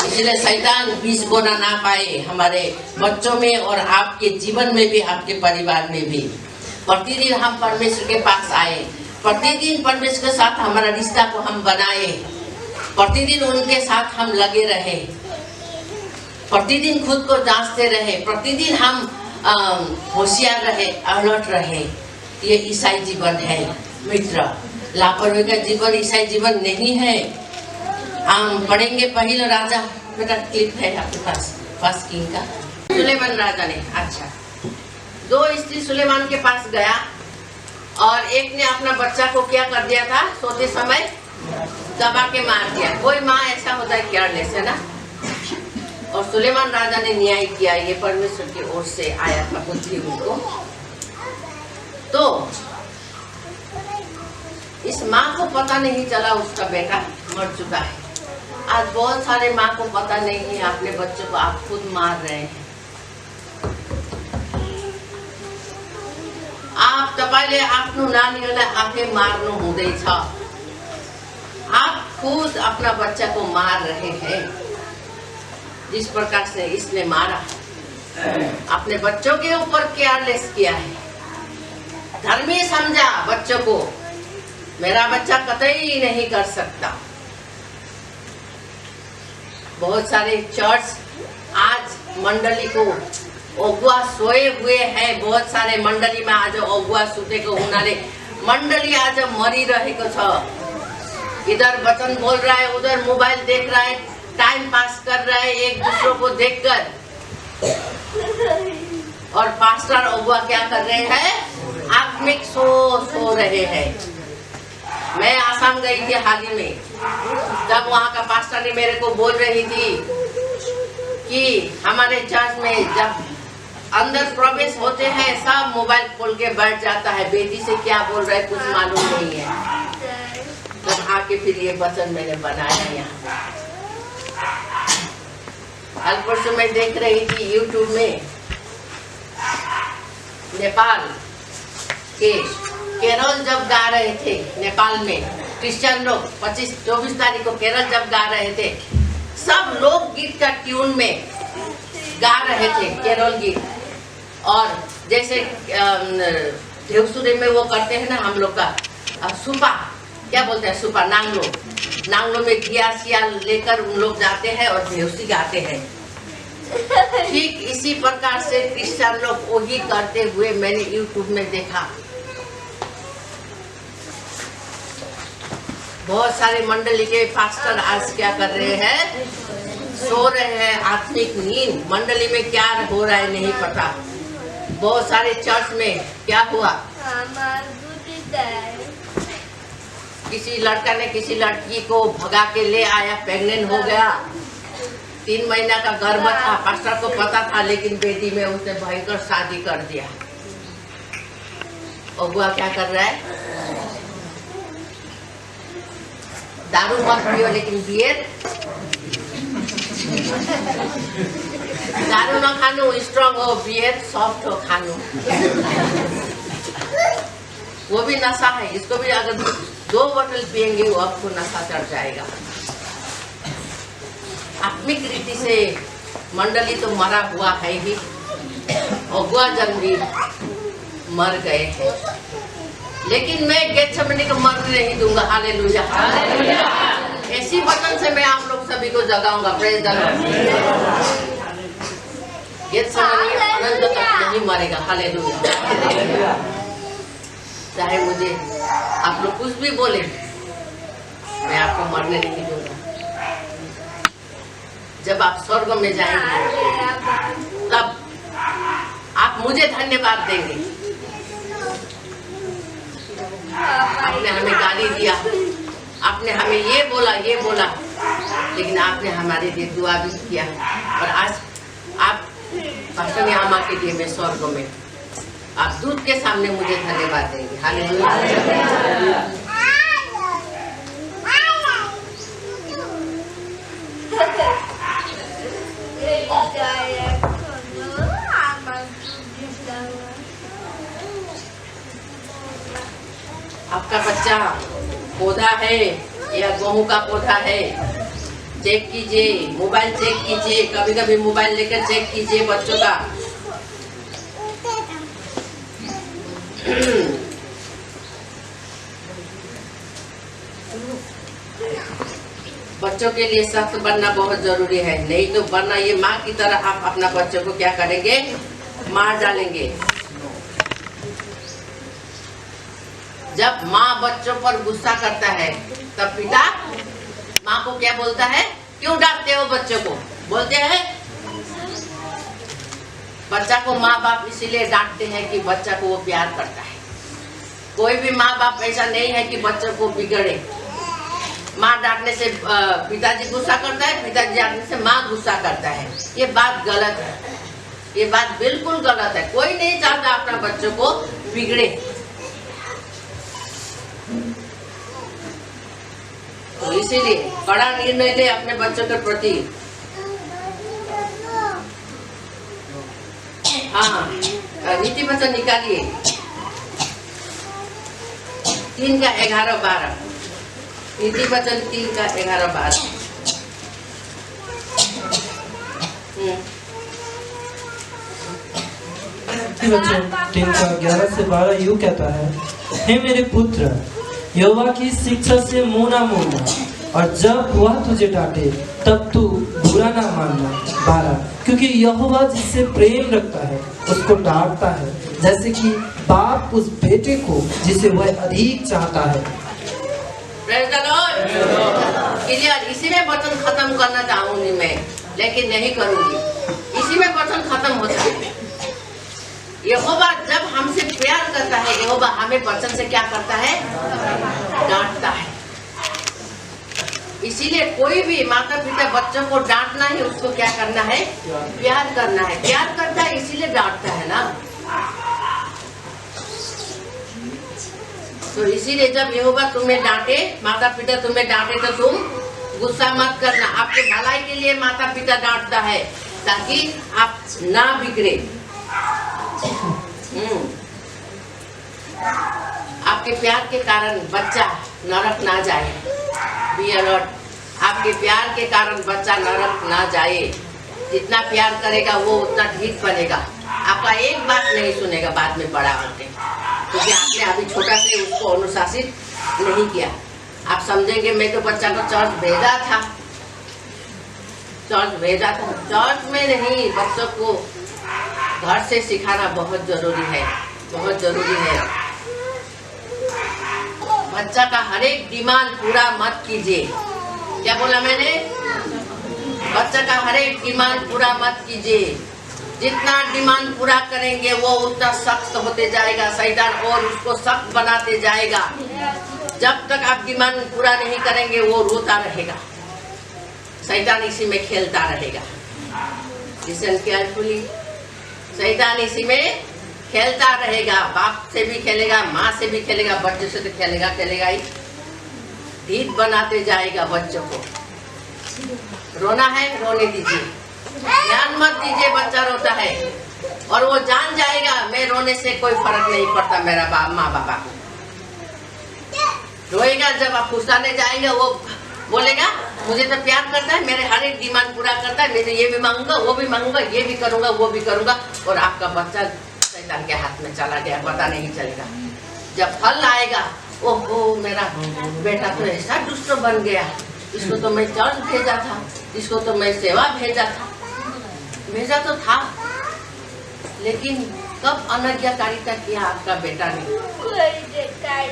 Speaker 5: इसलिए शैतान बीज बोना ना पाए हमारे बच्चों में और आपके जीवन में भी, आपके परिवार में भी। प्रतिदिन हम परमेश्वर के पास आए, प्रतिदिन परमेश्वर के साथ हमारा रिश्ता को हम बनाए, प्रतिदिन उनके साथ हम लगे रहे, प्रतिदिन खुद को जांचते रहे, प्रतिदिन हम होशियार रहे, अलर्ट रहे। ये ईसाई जीवन है मित्र। लापरवाही का जीवन ईसाई जीवन नहीं है। हम पढ़ेंगे पहले राजा, बेटा क्लिप है आपके पास, फर्स्ट किंग का। सुलेमान राजा ने, अच्छा, 2 स्त्री सुलेमान के पास गया और एक ने अपना बच्चा को क्या कर दिया था, सोते समय दबा के मार दिया। कोई माँ ऐसा होता है केयरलेस, है ना। और सुलेमान राजा ने न्याय किया, ये परमेश्वर की ओर से आया था बुद्धि उनको। तो इस माँ को पता नहीं चला उसका बेटा मर चुका है। आज बहुत सारे माँ को पता नहीं है अपने बच्चों को आप खुद मार रहे हैं। आप तपाईले आफ्नो नानीहरूलाई आफै मार्नु हुँदैछ। आप खुद अपना बच्चा को मार रहे हैं। जिस प्रकार से इसने मारा, अपने बच्चों के ऊपर केयरलेस किया है, धर्मी समझा बच्चों को, मेरा बच्चा कतई नहीं कर सकता। बहुत सारे चर्च आज मंडली को अगुवा सोए हुए हैं। बहुत सारे मंडली में आज अगुवा सुतेको हुनाले मंडली आज मरिरहेको छ। इधर वचन बोल रहा है, उधर मोबाइल देख रहा है, टाइम पास कर रहा है एक दूसरों को देखकर। और पास्टर अगुवा क्या कर रहे हैं, आत्मिक सो रहे हैं। मैं आसाम गई थी हाल ही में, जब वहाँ का पास्टर ने मेरे को बोल रही थी कि हमारे चर्च में जब अंदर प्रवेश होते हैं सब मोबाइल खोल के बैठ जाता है, बेटी से क्या बोल रहा है कुछ मालूम नहीं है। तब आके फिर ये वचन मैंने बनाया यहाँ। कल परसों मैं देख रही थी यूट्यूब में, नेपाल के केरल जब गा रहे थे, नेपाल में क्रिश्चियन लोग 25-24 तारीख को केरल जब गा रहे थे, सब लोग गीत का ट्यून में गा रहे थे केरल गीत। और जैसे देवसुरे में वो करते हैं ना हम लोग का सुपा, क्या बोलते हैं सुपा, नांगलो, नांगलों में दिया सिया लेकर उन लोग जाते हैं और बेहोशी गाते हैं। ठीक इसी प्रकार से क्रिश्चियन लोग वही करते हुए मैंने यूट्यूब में देखा। बहुत सारे मंडली के पास्टर आज क्या कर रहे हैं, सो रहे हैं आत्मिक नींद। मंडली में क्या हो रहा है नहीं पता। बहुत सारे चर्च में क्या हुआ, किसी लड़का ने किसी लड़की को भगा के ले आया, प्रेग्नेंट हो गया, 3 महीना का गर्भ था। पास्टर को पता था लेकिन बेटी में उसने भयंकर शादी कर दिया। और बुआ क्या कर रहा है, दारू मत पियो लेकिन बियर, दारू ना खानो, स्ट्रॉन्ग हो, बियर सॉफ्ट हो खानो। वो भी नशा है, इसको भी अगर 2 बोतल पिएंगे वो आपको नशा चढ़ जाएगा। आत्मिक रीति से मंडली तो मरा हुआ है ही, और बुआ जन भी मर गए हैं। लेकिन मैं गेत्सेमनी को मरने नहीं दूंगा। हालेलुया। ऐसी वचन से मैं आप लोग सभी को जगाऊंगा। Praise the Lord. गेत्सेमनी अनंत तक नहीं मरेगा। हालेलुया। चाहे मुझे आप लोग कुछ भी बोले, मैं आपको मरने नहीं दूंगा। जब आप स्वर्ग में जाएंगे तब आप मुझे धन्यवाद देंगे। आपने हमें गाली दिया, आपने हमें ये बोला, लेकिन आपने हमारे लिए दुआ भी किया। और आज आप पास्टर आमा के लिए मैं स्वर्ग में, आप दूध के सामने मुझे धन्यवाद देंगे। हालेलुया। आपका बच्चा पौधा है या गेहूं का पौधा है, चेक कीजिए, मोबाइल चेक कीजिए। कभी कभी मोबाइल लेकर चेक कीजिए बच्चों का। बच्चों के लिए सख्त बनना बहुत जरूरी है, नहीं तो बनना ये माँ की तरह आप अपना बच्चों को क्या करेंगे, मार डालेंगे। जब माँ बच्चों पर गुस्सा करता है तब पिता माँ को क्या बोलता है, क्यों डांटते हो बच्चों को, बोलते हैं। बच्चा को माँ बाप इसीलिए डांटते हैं कि बच्चा को वो प्यार करता है। कोई भी माँ बाप ऐसा नहीं है कि बच्चों को बिगड़े। माँ डांटने से पिताजी गुस्सा करता है, पिताजी डांटने से माँ गुस्सा करता है। ये बात गलत है, ये बात बिल्कुल गलत है। कोई नहीं चाहता अपना बच्चों को बिगड़े। तो इसीलिए बड़ा निर्णय ले अपने बच्चों के प्रति। हाँ, नीति वचन निकालिए 3 का 11, 12। नीति वचन 3 का 11, 12।
Speaker 3: नीति वचन 3 का 11 से 12 यूं कहता है, हे मेरे पुत्र, यहोवा की शिक्षा से मुंह ना मोड़ना, और जब वह तुझे डांटे तब तू बुरा ना मानना। 12, क्योंकि यहोवा जिससे प्रेम रखता है उसको डांटता है, जैसे कि बाप उस बेटे को जिसे वह अधिक चाहता है।
Speaker 5: Praise the Lord. क्लियर। इसी में वचन खत्म करना चाहूंगी मैं, लेकिन नहीं करूंगी। इसी में वचन खत्म होता है। यहोवा जब हमसे प्यार करता है, यहोवा हमें वचन से क्या करता है, डांटता है। इसीलिए कोई भी माता पिता बच्चों को डांटना है, उसको क्या करना है, प्यार करना है। प्यार करता है इसीलिए डांटता है ना। तो इसीलिए जब यहोवा तुम्हें डांटे, माता पिता तुम्हें डांटे, तो तुम गुस्सा मत करना। आपके भलाई के लिए माता पिता डांटता है, ताकि आप ना बिगड़े। आपके प्यार के कारण बच्चा नरक ना जाए। Be alert. आपके प्यार के कारण बच्चा नरक ना जाए। जितना प्यार करेगा वो उतना ठीक बनेगा। आपका एक बात नहीं सुनेगा बाद में बड़ा होके, क्योंकि आपने अभी छोटा से उसको अनुशासित नहीं किया। आप समझेंगे मैं तो बच्चा को चर्च भेजा था, चर्च में नहीं, बच्चों को घर से सिखाना बहुत जरूरी है, बहुत जरूरी है। बच्चा का हर एक डिमांड पूरा मत कीजिए। क्या बोला मैंने? बच्चा का हर एक डिमांड पूरा मत कीजिए। जितना डिमांड पूरा करेंगे वो उतना सख्त होते जाएगा शैतान, और उसको सख्त बनाते जाएगा। जब तक आप डिमांड पूरा नहीं करेंगे वो रोता रहेगा, शैतान इसी में खेलता रहेगा। लिसन केयरफुली, शैतान इसी में खेलता रहेगा। बाप से भी खेलेगा, माँ से भी खेलेगा, बच्चों से तो खेलेगा ही। ढीठ बनाते जाएगा बच्चों को। रोना है, रोने दीजिए, ध्यान मत दीजिए बच्चा रोता है, और वो जान जाएगा मैं रोने से कोई फर्क नहीं पड़ता मेरा माँ बाबा को। रोएगा जब आप फुसलाने जाएंगे, वो बोलेगा मुझे तो प्यार करता है, मेरे हर एक डिमांड पूरा करता है, मैं तो ये भी मांगूंगा, वो भी मांगूंगा, ये भी करूंगा, वो भी करूंगा, और आपका बच्चा शैतान के हाथ में चला गया, पता नहीं चलेगा। जब फल आएगा, ओहो मेरा बेटा तो ऐसा दुष्ट बन गया, इसको तो मैं चर्च भेजा था, इसको तो मैं सेवा भेजा तो था, लेकिन कब अनाज्ञाकारिता किया आपका बेटा ने,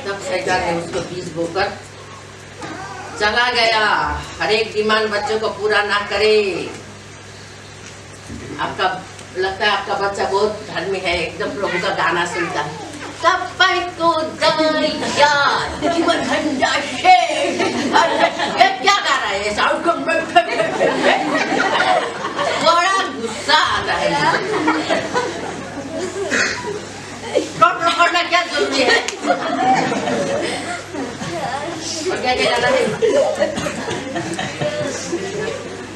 Speaker 5: तब शैतान ने उसको बीज बोकर चला गया। हर एक डिमांड बच्चों को पूरा ना करे। आपका लगता है आपका बच्चा बहुत धर्मी है, एकदम प्रभु का गाना सुनता है, सबको दया जीवन झंडा से, ये क्या गा रहा है? साउंड बड़ा गुस्सा आता है। करना क्या जरूरी है? और क्या क्या गाना है?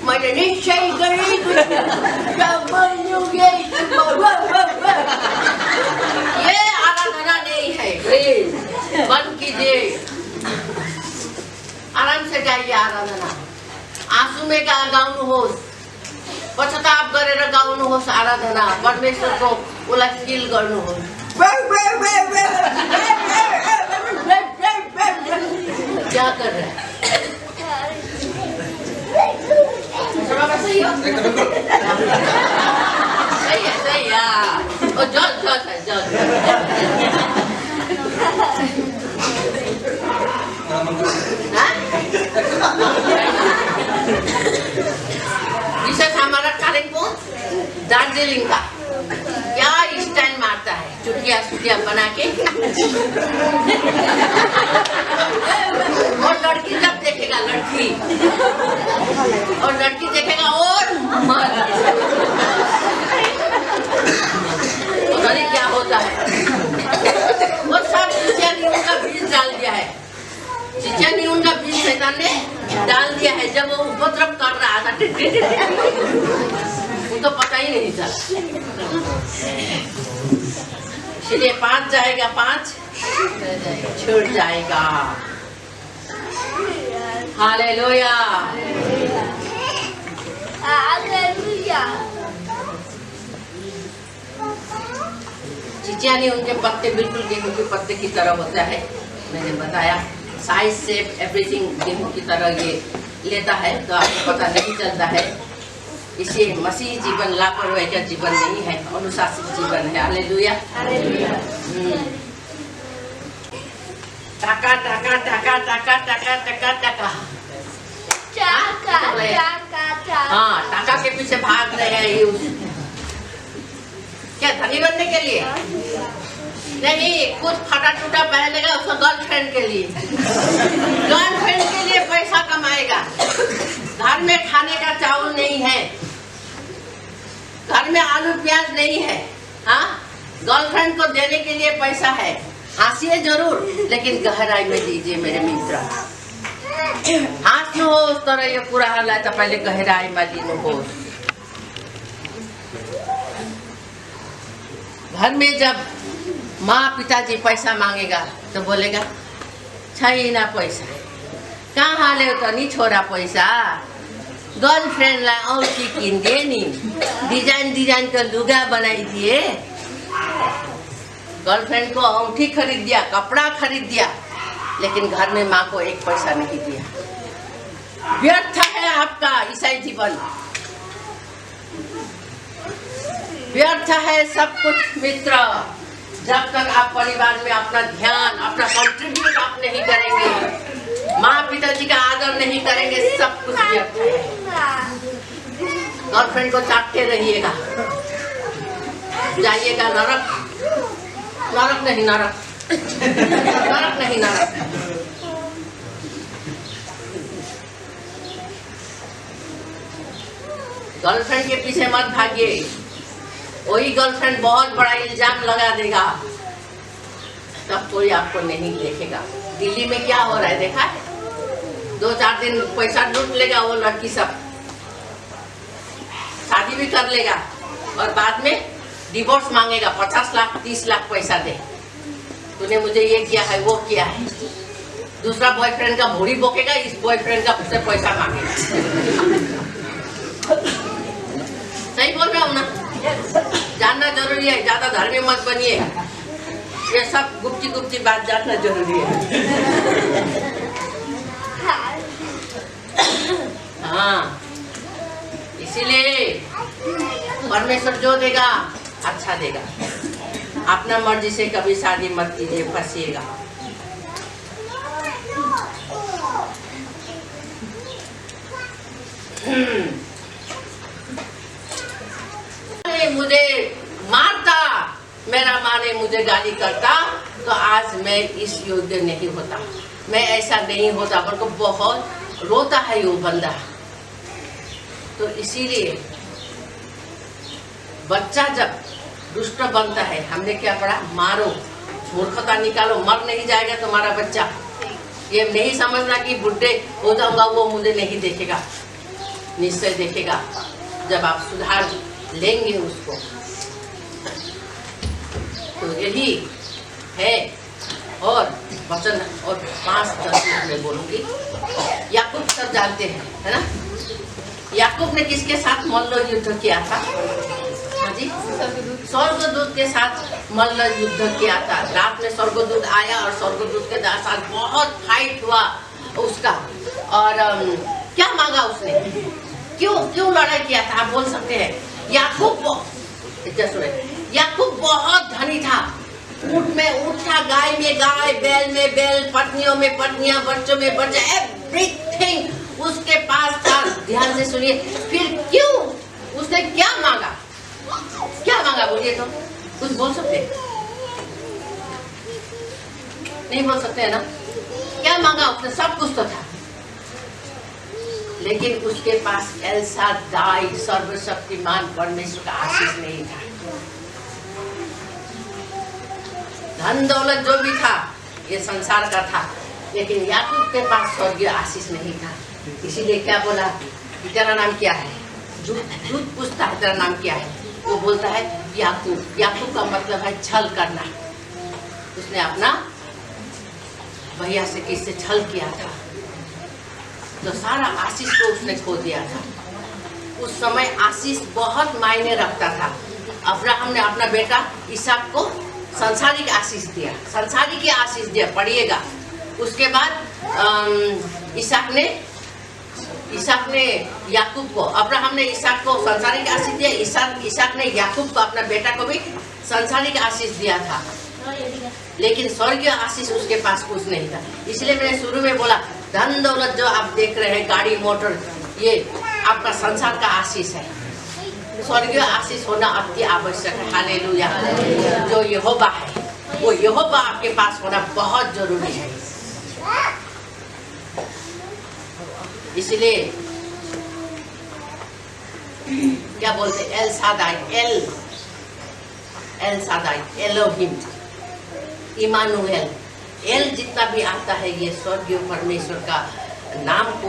Speaker 5: मैंने निश्चय करी ये आराधना नहीं है, प्लीज बंद कीजिए। आराम से गाइए आराधना, आंसू में गाउनुहोस्, पश्चाताप गरेर गाउनुहोस् आराधना, परमेश्वर को उसलाई फील गर्नुहोस्। क्या कर रहे हैं? सही हो? सही है। ओ जज है, जज। विशेष हमारा कालिम्पोंग दार्जिलिंग का क्या स्टाइल मारता है, चुटिया बना के, और लड़की जब देखेगा लड़की, और लड़की देखेगा और पता नहीं क्या होता है। वो सब चिचिया नीम का बीज डाल दिया है, चिचिया नीम का बीज शैतान ने डाल दिया है। जब वो उपद्रव कर रहा था तो पता ही नहीं चला। इसलिए 5 जाएगा, 5 छूट जाएगा। Hallelujah, hallelujah. चिचियानी उनके पत्ते बिल्कुल गेहूं के पत्ते की तरह होता है। मैंने बताया साइज शेप एवरीथिंग गेहूं की तरह ये लेता है, तो आपको पता नहीं चलता है। इसे मसीह जीवन लापरवाही का जीवन नहीं है, अनुशासित जीवन है। Hallelujah, hallelujah. टाका टाका टाका टाका टाका टाका टाका, हाँ टाका के पीछे भाग रहे हैं ये। क्या धनी बनने के लिए नहीं, कुछ फटा टूटा पहनेगा उसका गर्लफ्रेंड के लिए, गर्लफ्रेंड के लिए पैसा कमाएगा। घर में खाने का चावल नहीं है, घर में आलू प्याज नहीं है, हाँ गर्लफ्रेंड को देने के लिए पैसा है। हंसिए जरूर लेकिन गहराई में दीजिए मेरे मित्र। हाँस्नुहोस् तर यो कुराहरूलाई तपाईले गहराईमा लिनुहोस्। घर में जब माँ पिताजी पैसा मांगेगा तो बोलेगा छैन पैसा, कहाँ ल्याउ त नि छोरा पैसा, गर्लफ्रेन्डलाई औँठी किनिदिए नि, डिजाइन को लुगा बनाइदिए। गर्लफ्रेंड को औँठी खरीद दिया, कपड़ा खरीद दिया, लेकिन घर में माँ को एक पैसा नहीं दिया। व्यर्थ है आपका ईसाई जीवन, व्यर्थ है सब कुछ मित्र। जब तक आप परिवार में अपना ध्यान, अपना कंट्रीब्यूट आप नहीं करेंगे, माँ पिताजी का आदर नहीं करेंगे, सब कुछ व्यर्थ है। गर्लफ्रेंड को चाटते रहिएगा, जाइएगा नरक, नरक नहीं नरक, नरक नहीं नरक। गर्लफ्रेंड के पीछे मत भागिए, वही गर्लफ्रेंड बहुत बड़ा इल्जाम लगा देगा, तब कोई आपको नहीं देखेगा। दिल्ली में क्या हो रहा है देखा है? 2-4 दिन पैसा लूट लेगा वो लड़की, सब शादी भी कर लेगा और बाद में डिवोर्स मांगेगा, 50 लाख 30 लाख पैसा दे, तूने मुझे ये किया है वो किया है। दूसरा बॉयफ्रेंड का भूरी बोकेगा, इस बॉयफ्रेंड का उससे पैसा मांगेगा। सही बोल रहा हूँ ना? जानना जरूरी है, ज्यादा धर्मी मत बनिए, ये सब गुप्ती गुप्ती बात जानना जरूरी है। हाँ, इसीलिए परमेश्वर जो देगा अच्छा देगा। अपना मर्जी से कभी शादी मत कीजिए, फंसिएगा। मुझे मारता, मेरा माँ ने मुझे गाली करता, तो आज मैं इस योग्य नहीं होता, मैं ऐसा नहीं होता। पर को बहुत रोता है वो बंदा। तो इसीलिए बच्चा जब दुष्ट बनता है, हमने क्या पढ़ा? मारो, मूर्खता निकालो, मर नहीं जाएगा तुम्हारा बच्चा। ये नहीं समझना कि बुढ़े हो जाऊंगा वो मुझे नहीं देखेगा, निश्चय देखेगा जब आप सुधार लेंगे उसको। तो यही है। और वचन और 5-10 में बोलूंगी। याकूब सब जानते हैं, है ना? याकूब ने किसके साथ मल्ल युद्ध किया था? हाँ जी, स्वर्गदूत के साथ मल्ल युद्ध किया था। रात में स्वर्गदूत आया और स्वर्गदूत के साथ बहुत फाइट हुआ उसका। और क्या मांगा उसने? क्यों लड़ाई किया था? आप बोल सकते हैं। याकूब बहुत धनी था। ऊँट में ऊँट था, गाय में गाय, बैल में बैल, पत्नियों में पत्नियां, बच्चों में बच्चे, एवरीथिंग उसके पास था। ध्यान से सुनिए। फिर क्यों? उसने क्या मांगा? क्या मांगा बोलिए तो? कुछ बोल सकते? नहीं बोल सकते है ना? क्या मांगा उसने? सब कुछ तो था, लेकिन उसके पास एल शाद्दाई, सर्वशक्तिमान परमेश्वर का आशीष नहीं था। धन दौलत जो भी था ये संसार का था, लेकिन याकूब के पास स्वर्गीय आशीष नहीं था। इसीलिए क्या बोला? तेरा नाम क्या है? दूत पूछता है तेरा नाम क्या है? वो बोलता है याकूब। याकूब का मतलब है छल करना। उसने अपना भैया से किससे छल किया था, तो सारा आशीष को उसने खो दिया था। उस समय आशीष बहुत मायने रखता था। अब्राहम ने अपना बेटा इसहाक को संसारिक आशीष दिया, संसारिक की आशीष दिया, पढ़िएगा। उसके बाद इसहाक ने याकूब को, अब्राहम ने इसहाक को संसारिक आशीष दिया, इसहाक ने याकूब को, अपना बेटा को भी संसारिक आशीष दिया था, लेकिन स्वर्गीय आशीष उसके पास कुछ नहीं था। इसलिए मैंने शुरू में बोला, धन दौलत जो आप देख रहे हैं, गाड़ी मोटर, ये आपका संसार का आशीष है। स्वर्गीय आशीष होना अति आवश्यक है। हालेलुया। जो यहोवा है, वो यहोवा आपके पास होना बहुत जरूरी है। इसलिए क्या बोलते? El Shaddai, El Shaddai, Elohim, Immanuel. एल जितना भी आता है, ये स्वर्गीय परमेश्वर का नाम को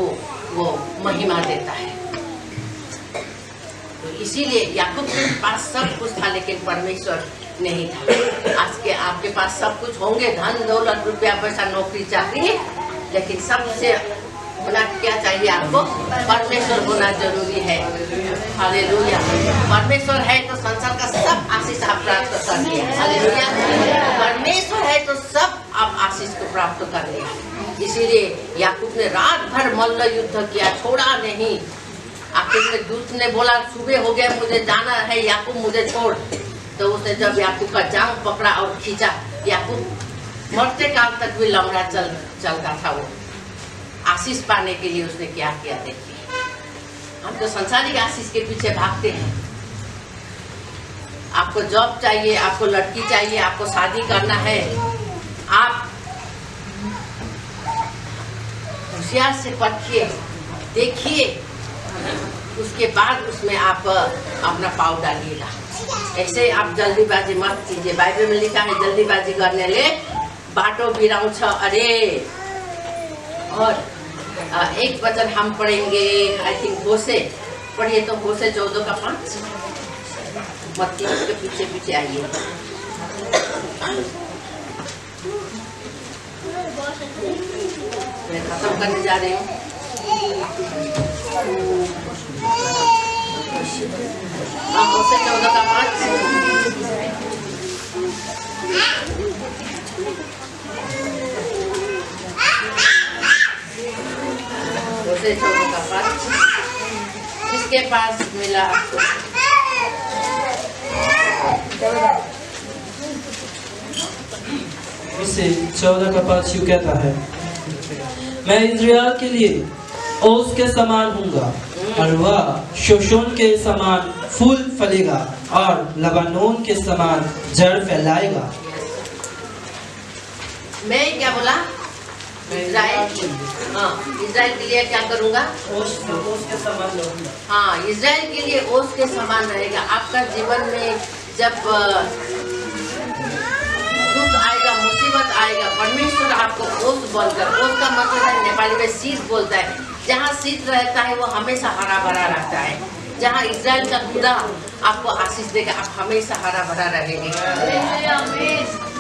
Speaker 5: वो महिमा देता है। तो इसीलिए याकूब के पास सब कुछ था, लेकिन परमेश्वर नहीं था। आज के आपके पास सब कुछ होंगे, धन दौलत, रुपया पैसा, नौकरी चाकरी, लेकिन सबसे होना क्या चाहिए आपको? परमेश्वर होना जरूरी है। हालेलुया। परमेश्वर है तो संसार का सब आशीष आप प्राप्त कर सकते हैं। हालेलुया। परमेश्वर है तो सब आप आशीष को प्राप्त कर लिया। इसीलिए याकूब ने रात भर मल्ल युद्ध किया, छोड़ा नहीं। आखिर में दूत ने बोला सुबह हो गया, मुझे जाना है याकूब, मुझे छोड़। तो उसने जब याकूब का जांग पकड़ा और खींचा, याकूब मरते काल तक भी लंबा चलता था। वो आशीष पाने के लिए उसने क्या किया देखिए। हम तो संसारिक आशीष के पीछे भागते हैं। आपको जॉब चाहिए, आपको लड़की चाहिए, आपको शादी करना है, आप होशियार से परखिए, देखिए, उसके बाद उसमें आप अपना पाँव डालिएगा। ऐसे आप जल्दीबाजी मत कीजिए। बाइबल में लिखा है जल्दीबाजी करने ले बाटो बिराउँछ अरे। और एक वचन हम पढ़ेंगे, आई थिंक होशे पढ़िए, तो होशे 14:5। मत्ती के पीछे पीछे आइए। मैं खत्म करने जा रही हूँ। होशे 14:5। होशे 14:5 किसके पास मिला आपको?
Speaker 3: इसे 14:5 यूं कहता है, मैं इज़राइल के लिए ओस के समान हूँगा और वह शोशोन के समान फूल फलेगा और लबानोन के समान जड़ फैलाएगा।
Speaker 5: मैं क्या बोला? इज़राइल, हाँ, इज़राइल के लिए क्या करूँगा?
Speaker 3: ओस के समान रहूँगा।
Speaker 5: हाँ, इज़राइल के लिए ओस के समान रहेगा। आपका जीवन में जब दुख आएगा, मुसीबत आएगा, परमेश्वर आपको ओस बोलकर, ओस का मतलब है नेपाली में शीत बोलता है। जहाँ शीत रहता है वो हमेशा हरा भरा रहता है। जहाँ इज़राइल का खुदा आपको आशीष देगा, आप हमेशा हरा भरा रहेंगे।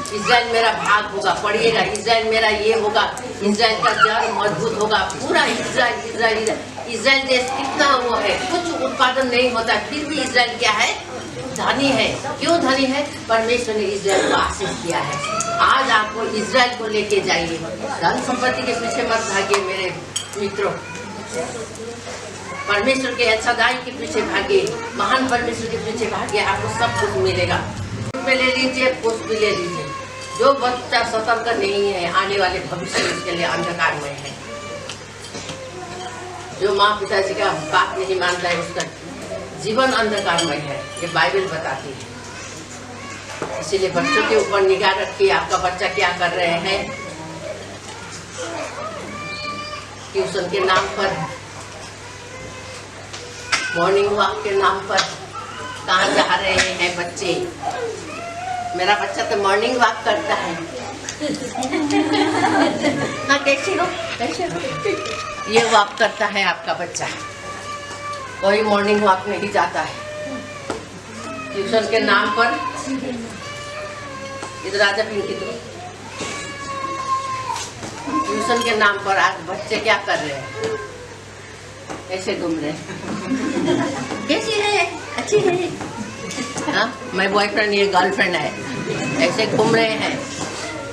Speaker 5: इज़राइल मेरा भाग होगा, पढ़िएगा, इज़राइल मेरा ये होगा, इज़राइल का जड़ मजबूत होगा। पूरा इज़राइल देश कितना वो है, कुछ उत्पादन नहीं होता, फिर भी इज़राइल क्या है? धनी है। क्यों धनी है? परमेश्वर ने इज़राइल को आशीष किया है। आज आपको इज़राइल को लेके जाइए। धन संपत्ति के पीछे मत भागिए मेरे मित्रों। परमेश्वर के सदाई के पीछे भागिए, महान परमेश्वर के पीछे भागिए, आपको सब कुछ मिलेगा। पे ले लीजिए, कुछ भी ले लीजिए। जो बच्चा सतर्क नहीं है, आने वाले भविष्य उसके लिए अंधकार में है। जो माँ पिताजी का बात नहीं मानता है, उसका जीवन अंधकार में है, ये बाइबल बताती है। इसीलिए बच्चों के ऊपर निगाह रखिए, आपका बच्चा क्या कर रहे हैं। ट्यूशन के नाम पर, मॉर्निंग वॉक के नाम पर कहाँ जा रहे हैं बच्चे। मेरा बच्चा तो मॉर्निंग वॉक करता है। हाँ, कैसे हो? ये वॉक करता है आपका बच्चा, कोई मॉर्निंग वॉक नहीं जाता है। ट्यूशन के नाम पर इधर आजा पिंकी, तो ट्यूशन के नाम पर आज बच्चे क्या कर रहे हैं? ऐसे घूम रहे हैं। कैसी है? अच्छी है। हाँ, मैं बॉयफ्रेंड, ये गर्लफ्रेंड है, ऐसे घूम रहे हैं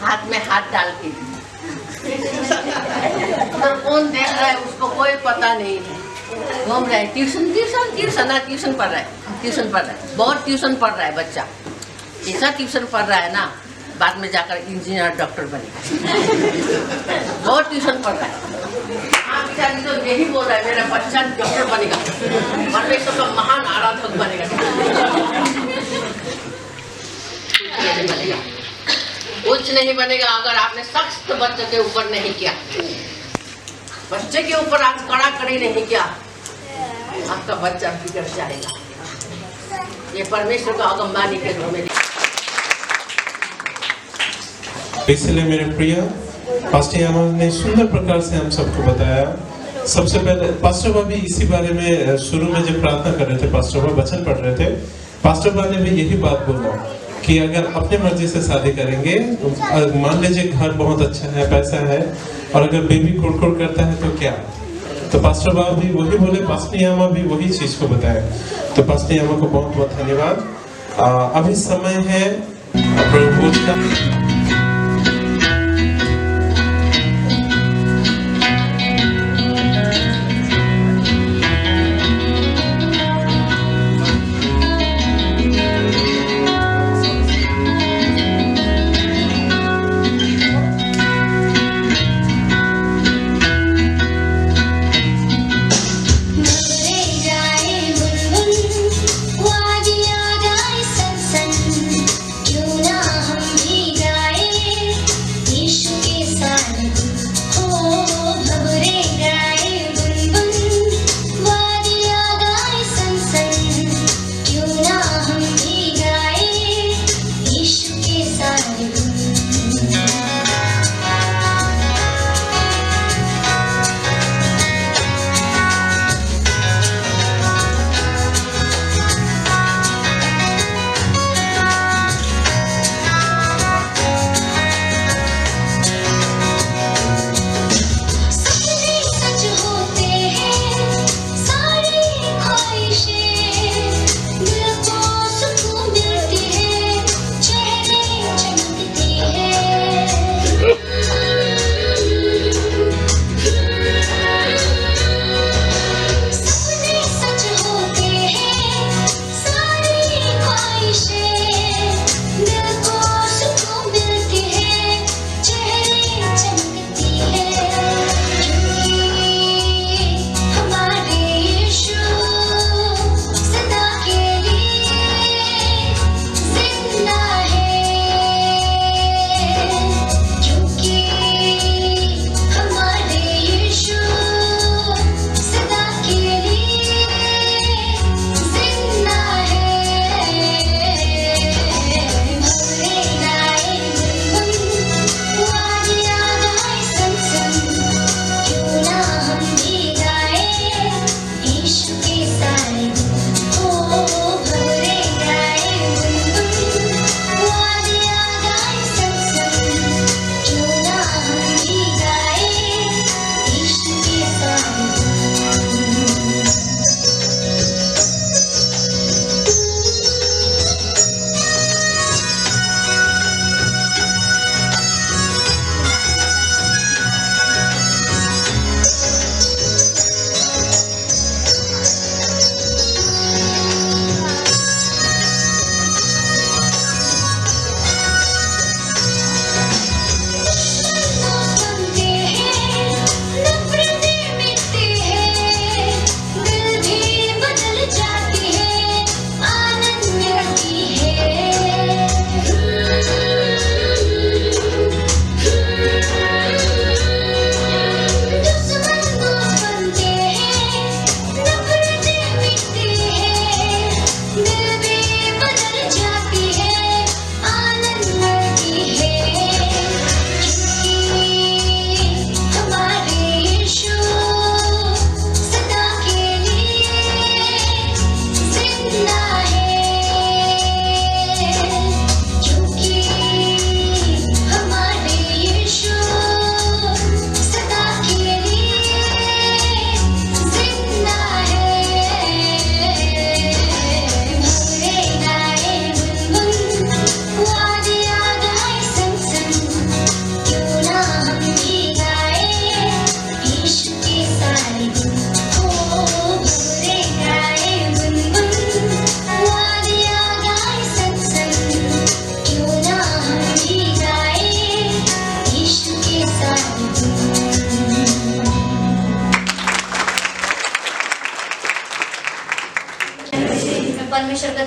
Speaker 5: हाथ में हाथ डाल के। तो कौन देख रहा है उसको कोई पता नहीं है, घूम रहे हैं। ट्यूशन पढ़ रहा है, ट्यूशन पढ़ रहा है, बहुत ट्यूशन पढ़ रहा है बच्चा। ऐसा ट्यूशन पढ़ रहा है ना, बाद में जाकर इंजीनियर डॉक्टर बनेगा। बहुत ट्यूशन पढ़ रहा है। हाँ, बेचारी तो यही बोल रहा है मेरा बच्चा डॉक्टर बनेगा, परमेश्वर का महान आराधक बनेगा। कुछ नहीं बनेगा अगर आपने सख्त बच्चे के ऊपर नहीं किया, बच्चे के ऊपर आज कड़ाकड़ी नहीं किया, आपका बच्चा बिगड़ जाएगा। ये परमेश्वर का आगमबानी के रूप में।
Speaker 1: इसलिए मेरे प्रिय पास्टर यामा ने सुंदर प्रकार से हम सबको बताया। सबसे पहले पास्टर बाबा भी इसी बारे में शुरू में जब प्रार्थना कर रहे थे, पास्टर बाबा वचन पढ़ रहे थे, पास्टर बाबा ने भी यही बात बोला कि अगर अपने मर्जी से शादी करेंगे, मान लीजिए घर बहुत अच्छा है, पैसा है, और अगर बेबी कुड़कुड़ करता है तो क्या। तो पास्टर बाबा भी वही बोले, पास्टर यामा भी वही चीज को बताया। तो पास्टर यामा को बहुत बहुत धन्यवाद। अभी समय है प्रभु का।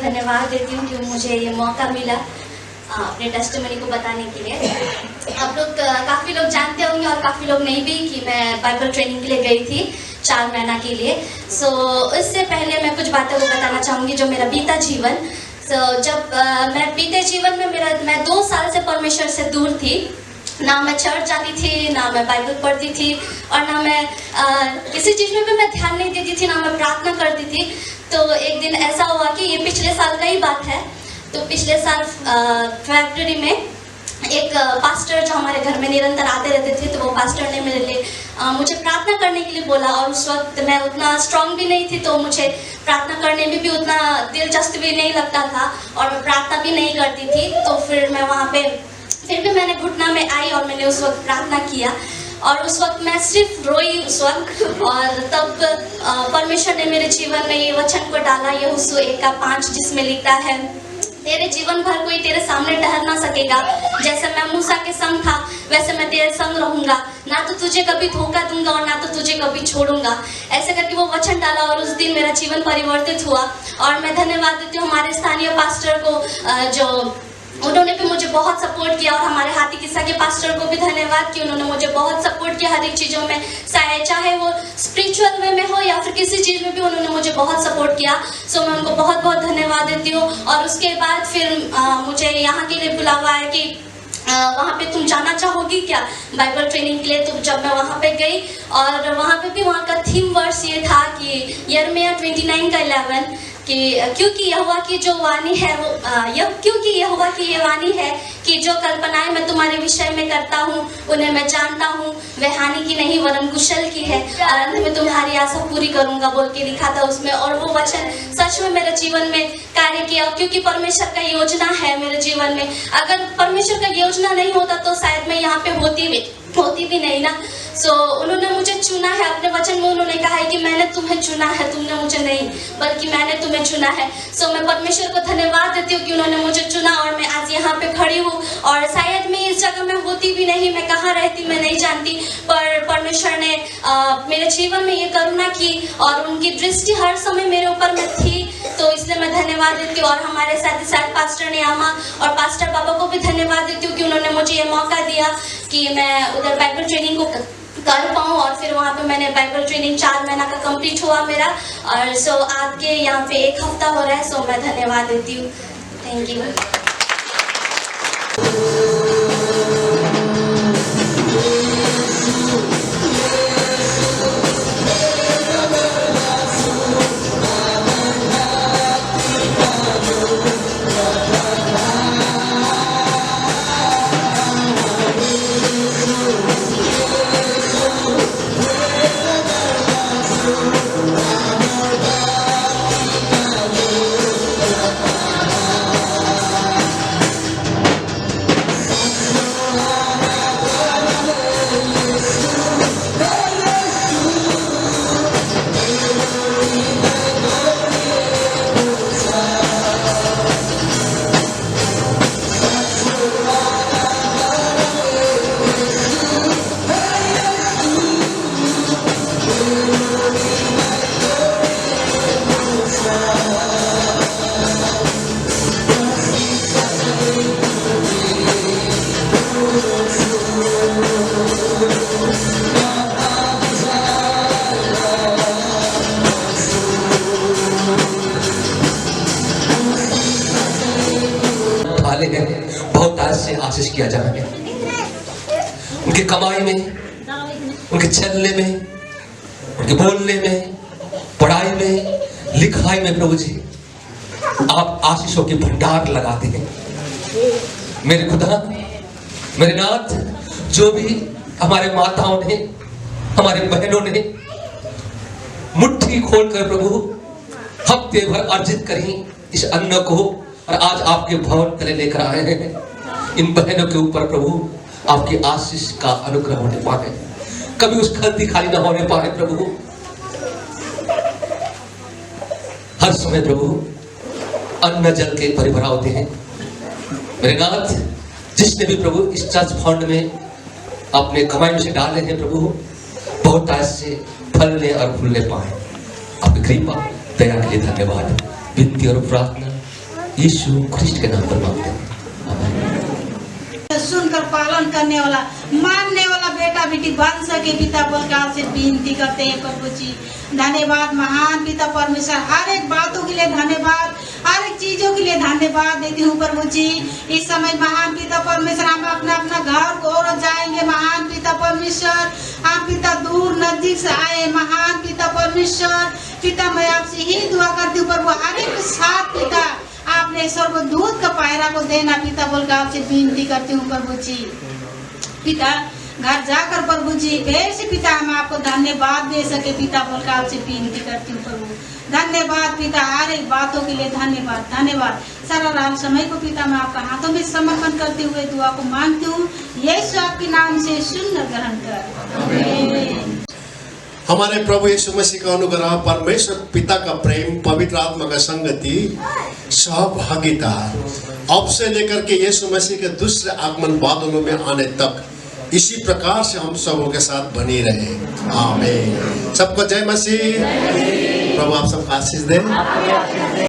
Speaker 7: धन्यवाद देती हूँ कि मुझे ये मौका मिला अपने टेस्टिमनी को बताने के लिए। आप लोग काफ़ी लोग जानते होंगे और काफ़ी लोग नहीं भी कि मैं बाइबल ट्रेनिंग के लिए गई थी 4 महीना के लिए। इससे पहले मैं कुछ बातों को बताना चाहूँगी जो मेरा बीता जीवन। जब मैं बीते जीवन में मैं 2 साल से परमेश्वर से दूर थी। ना मैं चर्च जाती थी, ना मैं बाइबल पढ़ती थी और ना मैं किसी चीज़ में भी मैं ध्यान नहीं देती थी, ना मैं प्रार्थना करती थी। तो एक दिन ऐसा हुआ कि ये पिछले साल का ही बात है। तो पिछले साल फरवरी में एक पास्टर जो हमारे घर में निरंतर आते रहते थे, तो वो पास्टर ने मेरे लिए मुझे प्रार्थना करने के लिए बोला। और उस वक्त मैं उतना स्ट्रांग भी नहीं थी, तो मुझे प्रार्थना करने में भी उतना दिलचस्प भी नहीं लगता था और मैं प्रार्थना भी नहीं करती थी। तो फिर मैं वहाँ पे फिर भी मैंने घुटना में आई और मैंने उस वक्त प्रार्थना किया और उस वक्त मैं सिर्फ रोई उस वक्त। और तब परमेश्वर ने मेरे जीवन में ये वचन को डाला, यहोशू 1:5, जिसमें लिखता है, तेरे जीवन भर कोई तेरे सामने ठहर ना सकेगा। जैसे मैं मूसा के संग था वैसे मैं तेरे संग रहूंगा, ना तो तुझे कभी धोखा दूंगा और ना तो तुझे कभी छोड़ूंगा। ऐसे करके वो वचन डाला और उस दिन मेरा जीवन परिवर्तित हुआ। और मैं धन्यवाद देती हूँ हमारे स्थानीय पास्टर को, जो उन्होंने भी मुझे बहुत सपोर्ट किया, और हमारे हाथी किस्सा के पास्टर को भी धन्यवाद कि उन्होंने मुझे बहुत सपोर्ट किया हर एक चीज़ों में, चाहे वो स्पिरिचुअल वे में हो या फिर किसी चीज़ में भी उन्होंने मुझे बहुत सपोर्ट किया। सो मैं उनको बहुत बहुत धन्यवाद देती हूँ। और उसके बाद फिर मुझे यहाँ के लिए बुलावा है कि वहाँ पे तुम जाना चाहोगी क्या बाइबल ट्रेनिंग के लिए। तो जब मैं वहाँ पे गई और वहाँ पे भी वहाँ का थीम वर्स ये था कि यिर्मयाह 29:11 कि क्योंकि यहोवा की जो वाणी है वो क्योंकि यहोवा की ये वाणी है कि जो कल्पनाएं मैं तुम्हारे विषय में करता हूँ उन्हें मैं जानता हूँ, वे हानि की नहीं वरन कुशल की है, और अंत में तुम्हारी आशा पूरी करूँगा बोल के लिखा था उसमें। और वो वचन सच में मेरे जीवन में कार्य किया, क्योंकि परमेश्वर का योजना है मेरे जीवन में। अगर परमेश्वर का योजना नहीं होता तो शायद मैं यहाँ पे होती भी नहीं ना। उन्होंने मुझे चुना है, अपने वचन में उन्होंने कहा है कि मैंने तुम्हें चुना है, तुमने मुझे नहीं बल्कि मैंने तुम्हें चुना है। मैं परमेश्वर को धन्यवाद देती हूँ कि उन्होंने मुझे चुना और मैं आज यहाँ पे खड़ी हूँ। और शायद मैं इस जगह में होती भी नहीं, मैं कहाँ रहती मैं नहीं जानती, पर परमेश्वर ने मेरे जीवन में ये करुणा की और उनकी दृष्टि हर समय मेरे ऊपर में थी। तो इसलिए मैं धन्यवाद देती हूँ। और हमारे साथ ही साथ पास्टर नियामा और पास्टर बाबा को भी धन्यवाद देती हूँ कि उन्होंने मुझे ये मौका दिया कि मैं उधर बाइबल ट्रेनिंग को कर पाऊँ। और फिर वहाँ पे मैंने बाइबल ट्रेनिंग 4 महीना का कंप्लीट हुआ मेरा। और आज के यहाँ पे 1 हफ्ता हो रहा है। मैं धन्यवाद देती हूँ। Thank you.
Speaker 8: बहुत आज से आशीष किया जाए उनके कमाई में, उनके चलने में, उनके बोलने में, पढ़ाई में, लिखाई में। प्रभु जी आप आशीषों के भंडार लगाते हैं। मेरे खुदा, मेरे नाथ, जो भी हमारे माताओं ने, हमारे बहनों ने मुट्ठी खोलकर प्रभु हफ्ते भर अर्जित करी इस अन्न को और आज आपके भवन तले लेकर आए हैं, इन बहनों के ऊपर प्रभु आपकी आशीष का अनुग्रह होने पाए, कभी उस खलती खाली न होने पाए प्रभु। हर समय प्रभु अन्न जल के परिभरा होते हैं। मेरे नाथ, जिसने भी प्रभु इस चर्च फंड में अपने कमाई में से डाले हैं प्रभु, बहुत आज से फलने और फूलने पाए। आपकी कृपा दया के लिए धन्यवाद। विनती और प्रार्थना यीशु ख्रिस्ट के नाम पर मांगते हैं।
Speaker 9: सुनकर पालन करने वाला, मानने वाला बेटा बेटी बन सके पिता बोल के आपसे विनती करते हैं प्रभु जी। धन्यवाद महान पिता परमेश्वर, हर एक बातों के लिए धन्यवाद, हर एक चीजों के लिए धन्यवाद देती हूँ प्रभु जी। इस समय महान पिता परमेश्वर हम अपना अपना घर को और जाएंगे महान पिता परमेश्वर। हम पिता दूर नजदीक से आए महान पिता परमेश्वर। पिता मैं आपसे ही दुआ करती हूँ प्रभु, हर एक के साथ पिता आपने स्वर्गदूत का पायरा को देना पिता बोल के आपसे विनती करती हूँ प्रभु जी। पिता घर जाकर प्रभु जी फिर से पिता हम आपको धन्यवाद दे सके पिता बोल के आपसे विनती करती हूँ प्रभु। धन्यवाद पिता, हर एक बातों के लिए धन्यवाद धन्यवाद। सारा रात समय को पिता मैं आपका हाथों में समर्पण करते हुए दुआ को मांगती हूँ, यीशु आपके नाम से सुन ग्रहण कर आमीन।
Speaker 2: हमारे प्रभु यीशु मसीह का अनुग्रह, परमेश्वर पिता का प्रेम, पवित्र आत्मा का संगति, सहभागिता अब से लेकर के यीशु मसीह के दूसरे आगमन बादलों में आने तक इसी प्रकार से हम सबों के साथ बनी रहे। आमीन। सबको जय मसीह। प्रभु आप सबको आशीष दे।